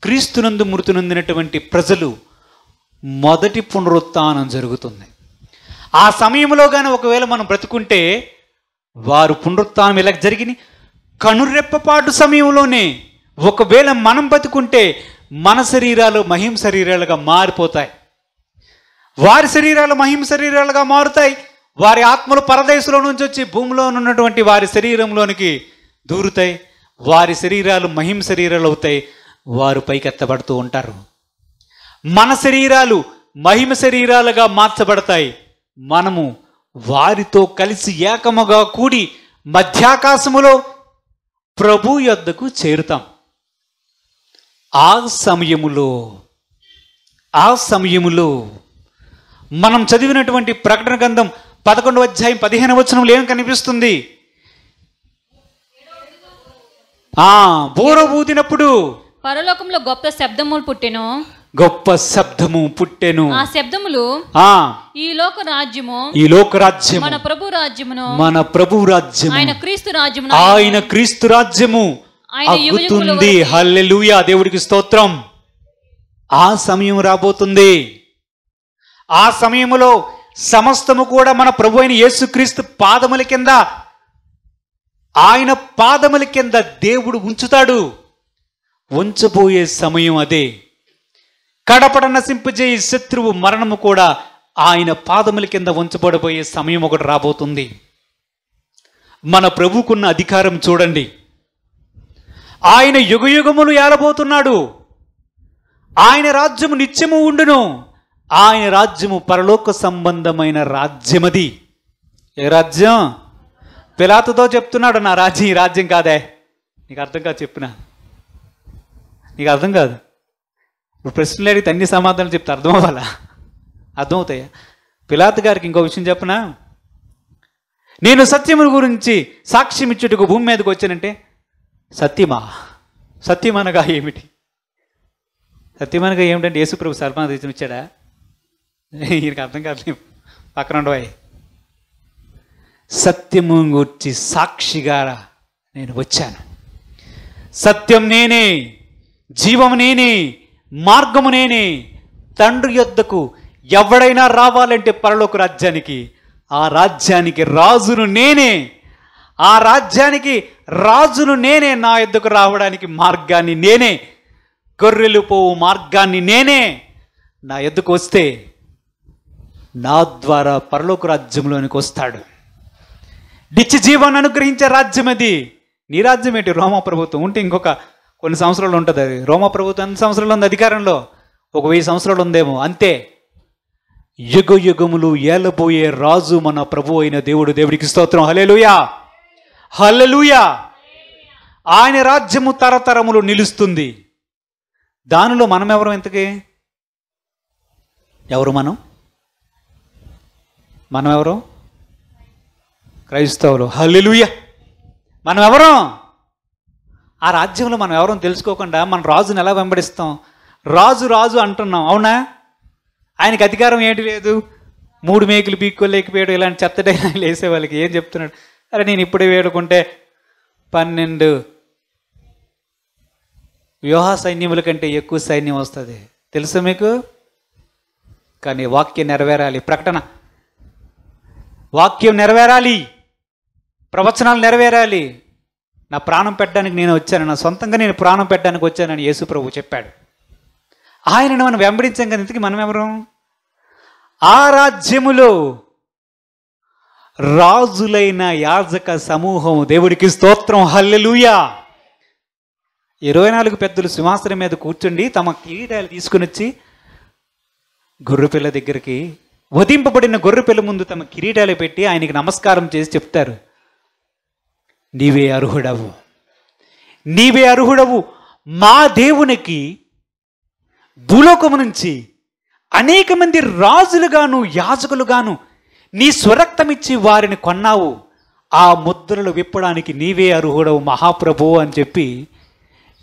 [SPEAKER 3] క్రీస్తునందు మృతి నొందినటువంటి ప్రజలు మొదటి పునరుత్థానం జరుగుతుంది. ఆ సమయంలో కానీ ఒకవేళ మనం బ్రతుకుంటే వారు పునరుత్థానం ఇలా జరిగి కనురెప్పపాటు సమయంలోనే ఒకవేళ మనం బతుకుంటే మన శరీరాలు మహిమ శరీరాలుగా మారిపోతాయి. వారి శరీరాలు మహిమ శరీరాలుగా మారుతాయి. వారి ఆత్మలు పరదేశంలో నుంచి వచ్చి భూమిలో ఉన్నటువంటి వారి శరీరంలోనికి దూరుతాయి. వారి శరీరాలు మహిమ శరీరాలు అవుతాయి. వారు పైకెత్తబడుతూ ఉంటారు. మన శరీరాలు మహిమ శరీరాలుగా మార్చబడతాయి. మనము వారితో కలిసి ఏకముగా కూడి మధ్యాకాశములో ప్రభు యొద్దకు చేరుతాం. ఆ సమయములో మనం చదివినటువంటి ప్రకటన గ్రంథం 11వ అధ్యాయం 15వ వచనంలో ఏం కనిపిస్తుంది? బూర ఊదినప్పుడు
[SPEAKER 2] పరలోకంలో గొప్ప శబ్దము పుట్టెను.
[SPEAKER 3] గొప్ప శబ్దము పుట్టెను.
[SPEAKER 2] ఆ శబ్దములు ఈ లోక రాజ్యము మన ప్రభు రాజ్యమును ఆయన క్రీస్తు రాజ్యము
[SPEAKER 3] అగుతుంది. హల్లెలూయా, దేవుడికి స్తోత్రం. ఆ సమయం రాబోతుంది. ఆ సమయములో సమస్తము కూడా మన ప్రభు అయిన యేసుక్రీస్తు పాదముల కింద, ఆయన పాదముల కింద దేవుడు ఉంచుతాడు. ఉంచబోయే సమయం అదే. కడపడ నశింపజేయ శత్రువు మరణము కూడా ఆయన పాదముల కింద ఉంచబడబోయే సమయం ఒకటి రాబోతుంది. మన ప్రభుకున్న అధికారం చూడండి. ఆయన యుగయుగములు ఏలబోతున్నాడు. ఆయన రాజ్యము నిత్యము ఉండును. ఆయన రాజ్యము పరలోక సంబంధమైన రాజ్యమది. ఏ రాజ్యం? పిలాతుతో చెప్తున్నాడు, నా రాజ్యం ఈ రాజ్యం కాదే. నీకు అర్థం కాదు, చెప్పినా నీకు అర్థం కాదు. ఇప్పుడు ప్రశ్నలు అడిగితే అన్ని సమాధానాలు చెప్తే అర్థం అవ్వాలా? అర్థమవుతాయా? పిలాతు గారికి ఇంకో విషయం చెప్పనా? నేను సత్యము గురించి సాక్ష్యం ఇచ్చుటకు భూమి మీదకి వచ్చానంటే, సత్యమనగా ఏమిటి? సత్యమనగా ఏమిటంటే యేసుప్రభు సర్పణ తెచ్చి ఇచ్చాడా? ఈయనకి అర్థం కాదు. పక్కన ఉండవాయి. సత్యము గురించి సాక్షిగా నేను వచ్చాను. సత్యం నేనే, జీవము నేనే, మార్గము నేనే. తండ్రి యొద్దకు ఎవడైనా రావాలంటే పరలోక రాజ్యానికి, ఆ రాజ్యానికి రాజును నేనే. ఆ రాజ్యానికి రాజును నేనే. నా యొద్దకు రావడానికి మార్గాన్ని నేనే. గొర్రెలు పోవు మార్గాన్ని నేనే. నా యొద్దకు వస్తే నా ద్వారా పరలోక రాజ్యంలోనికి వస్తాడు. నిత్య జీవాన్ని అనుగ్రహించే రాజ్యం అది. నీ రాజ్యం ఏంటి? రోమా ప్రభుత్వం ఉంటే ఇంకొక కొన్ని సంవత్సరాలు ఉంటుంది. అది రోమా ప్రభుత్వం ఎన్ని సంవత్సరాలు ఉంది అధికారంలో? ఒక 1000 సంవత్సరాలు ఉందేమో, అంతే. యుగ యుగములు ఏలబోయే రాజు మన ప్రభు అయిన దేవుడు. దేవుడికి స్తోత్రం. హల్లెలూయా, హల్లెలూయా. ఆయన రాజ్యము తరతరములు నిలుస్తుంది. దానిలో మనం ఎవరు? ఎంతకి ఎవరు? మనం ఎవరు? క్రైస్తవులు. హల్లెలూయా. మనం ఎవరు? ఆ రాజ్యంలో మనం ఎవరో తెలుసుకోకుండా మన రాజుని ఎలా వెంబడిస్తాం? రాజు రాజు అంటున్నాం, అవునా? ఆయనకి అధికారం ఏంటి లేదు. 3 మేకులు పీక్కోలేకపోయాడు. ఇలాంటి చెత్తడే వేసే వాళ్ళకి ఏం చెప్తున్నాడు? అరే నేను ఇప్పుడే వేడుకుంటే 12 వ్యూహ సైన్యముల కంటే ఎక్కువ సైన్యం వస్తుంది, తెలుసా మీకు? కానీ వాక్యం నెరవేరాలి. ప్రకటన వాక్యం నెరవేరాలి. ప్రవచనాలు నెరవేరాలి. నా ప్రాణం పెట్టడానికి నేను వచ్చాను, నా సొంతంగా నేను ప్రాణం పెట్టడానికి వచ్చానని యేసు ప్రభు చెప్పాడు. ఆయనను మనం వెంబడించాం కదా. ఇంతకీ మనం ఎవరు? ఆ రాజ్యములో రాజులైన యాజక సమూహం. దేవుడికి స్తోత్రం. హల్లెలూయా. 24 పెద్దలు సింహాసనం మీద కూర్చుండి తమ కిరీటాలు తీసుకుని వచ్చి గొర్రెపిల్ల దగ్గరికి, వధింపబడిన గొర్రెపిల్ల ముందు తమ కిరీటాలు పెట్టి ఆయనకి నమస్కారం చేసి చెప్తారు, నీవే అర్హుడవు, నీవే అర్హుడవు. మా దేవునికి భూలోకము నుంచి అనేక మంది రాజులుగాను యాజకులుగాను నీ స్వరక్తమిచ్చి వారిని కొన్నావు, ఆ ముద్రలు విప్పడానికి నీవే అర్హుడవు మహాప్రభువు అని చెప్పి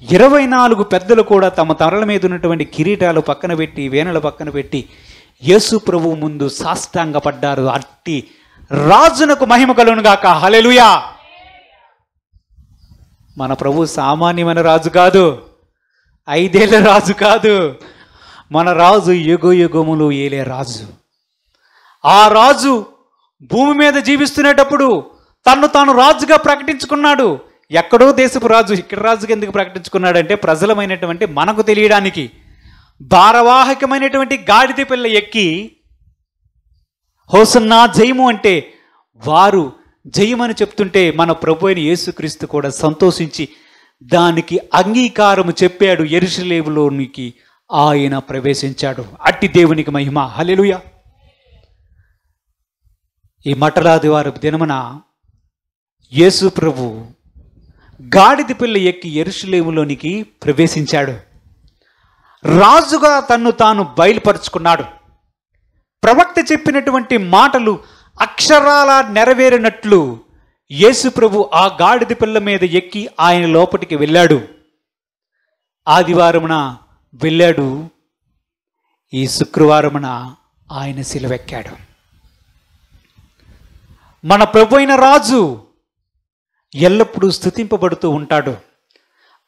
[SPEAKER 3] 24 పెద్దలు కూడా తమ తరల మీద ఉన్నటువంటి కిరీటాలు పక్కన పెట్టి, వేణలు పక్కన పెట్టి యేసు ప్రభువు ముందు సాష్టాంగపడ్డారు. అట్టి రాజునకు మహిమ కలుగును గాక. హల్లెలూయా. మన ప్రభు సామాన్యమైన రాజు కాదు, 5 ఏళ్ల రాజు కాదు. మన రాజు యుగ యుగములు ఏలే రాజు. ఆ రాజు భూమి మీద జీవిస్తున్నప్పుడు తన్ను తాను రాజుగా ప్రకటించుకున్నాడు. ఎక్కడో దేశపు రాజు ఇక్కడ రాజుగా ఎందుకు ప్రకటించుకున్నాడంటే, ప్రజలమైనటువంటి మనకు తెలియడానికి భారవాహకమైనటువంటి గాడిద పిల్ల ఎక్కి హోసన్నా జయము అంటే వారు జయమని చెప్తుంటే మన ప్రభు అయిన యేసుక్రీస్తు కూడా సంతోషించి దానికి అంగీకారము చెప్పాడు. యెరూషలేములోనికి ఆయన ప్రవేశించాడు. అట్టి దేవునికి మహిమ. హల్లెలూయా. ఈ మటలాదివారపు దినమున యేసు ప్రభు గాడిద పిల్ల ఎక్కి యెరూషలేములోనికి ప్రవేశించాడు. రాజుగా తన్ను తాను బయలుపరుచుకున్నాడు. ప్రవక్త చెప్పినటువంటి మాటలు అక్షరాల నెరవేరినట్లు యేసు ప్రభు ఆ గాడిద పిల్ల మీద ఎక్కి ఆయన లోపలికి వెళ్ళాడు. ఆదివారమున వెళ్ళాడు. ఈ శుక్రవారమున ఆయన సిలువెక్కాడు. మన ప్రభు అయిన రాజు ఎల్లప్పుడూ స్తుతింపబడుతూ ఉంటాడు.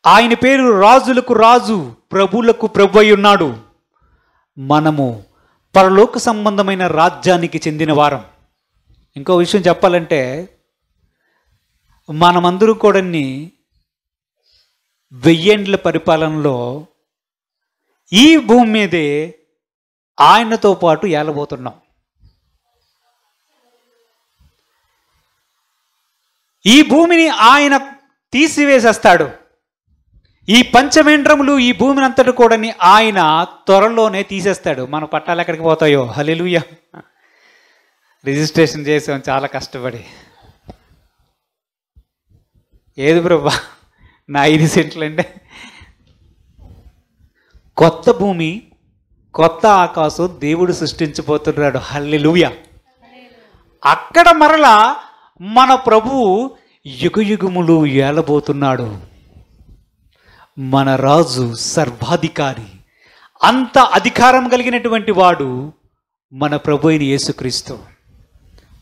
[SPEAKER 3] ఆయన పేరు రాజులకు రాజు, ప్రభువులకు ప్రభు అయి ఉన్నాడు. మనము పరలోక సంబంధమైన రాజ్యానికి చెందిన వారం. ఇంకో విషయం చెప్పాలంటే, మనమందరూ కూడా 1000 ఏండ్ల పరిపాలనలో ఈ భూమి మీదే ఆయనతో పాటు ఏలబోతున్నాం. ఈ భూమిని ఆయన తీసివేసేస్తాడు. ఈ పంచమేంద్రములు ఈ భూమిని అంతటి కూడా ఆయన త్వరలోనే తీసేస్తాడు. మన పట్టాలు ఎక్కడికి పోతాయో. హల్లెలూయా. రిజిస్ట్రేషన్ చేసాం చాలా కష్టపడి. ఏది ప్రభా నా 5 సెంట్లు అంటే, కొత్త భూమి కొత్త ఆకాశం దేవుడు సృష్టించబోతున్నాడు. హల్లెలూయా. అక్కడ మరలా మన ప్రభువు యుగయుగములు ఏలబోతున్నాడు. మన రాజు సర్వాధికారి, అంత అధికారం కలిగినటువంటి వాడు మన ప్రభు అయిన యేసుక్రీస్తు.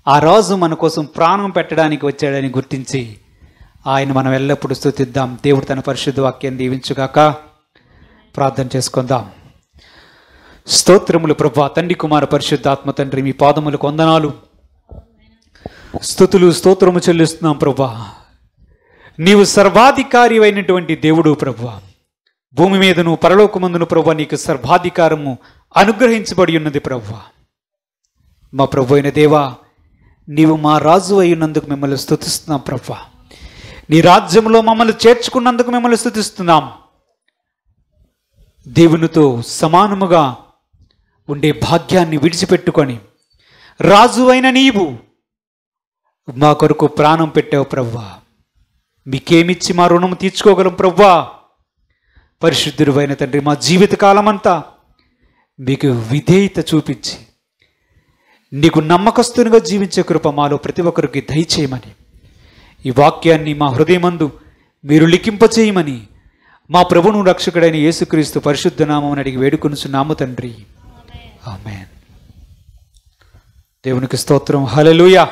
[SPEAKER 3] ఆ రాజు మన కోసం ప్రాణం పెట్టడానికి వచ్చాడని గుర్తించి ఆయన మనం ఎల్లప్పుడూ స్తుతిద్దాం. దేవుడు తన పరిశుద్ధ వాక్యాన్ని దీవించుగాక. ప్రార్థన చేసుకుందాం. స్తోత్రములు ప్రభా, తండ్రి కుమార పరిశుద్ధాత్మ తండ్రి, మీ పాదములకు వందనాలు, స్తుతులు స్తోత్రము చెల్లిస్తున్నాం ప్రభా. నీవు సర్వాధికారి అయినటువంటి దేవుడు ప్రభా. భూమి మీదను పరలోకమందును ప్రభా నీకు సర్వాధికారము అనుగ్రహించబడి ఉన్నది ప్రభా. మా ప్రభు అయిన దేవా, నీవు మా రాజు అయినందుకు మిమ్మల్ని స్తుతిస్తున్నాం ప్రభా. నీ రాజ్యంలో మమ్మల్ని చేర్చుకున్నందుకు మిమ్మల్ని స్తుతిస్తున్నాం. దేవునితో సమానముగా ఉండే భాగ్యాన్ని విడిచిపెట్టుకొని రాజు అయిన నీవు మా కొరకు ప్రాణం పెట్టావు ప్రవ్వా. మీకేమిచ్చి మా రుణం తీర్చుకోగలం ప్రవ్వా. పరిశుద్ధుడు అయిన తండ్రి, మా జీవితకాలం అంతా మీకు విధేయత చూపించి నీకు నమ్మకస్తునిగా జీవించే కృప మాలో ప్రతి ఒక్కరికి దయచేయమని, ఈ వాక్యాన్ని మా హృదయమందు మీరు లిఖింపచేయమని మా ప్రభువును రక్షకుడైన యేసుక్రీస్తు పరిశుద్ధ నామమున అడిగి వేడుకొనుచున్నాము తండ్రి. ఆమేన్. దేవునికి స్తోత్రం. హల్లెలూయా.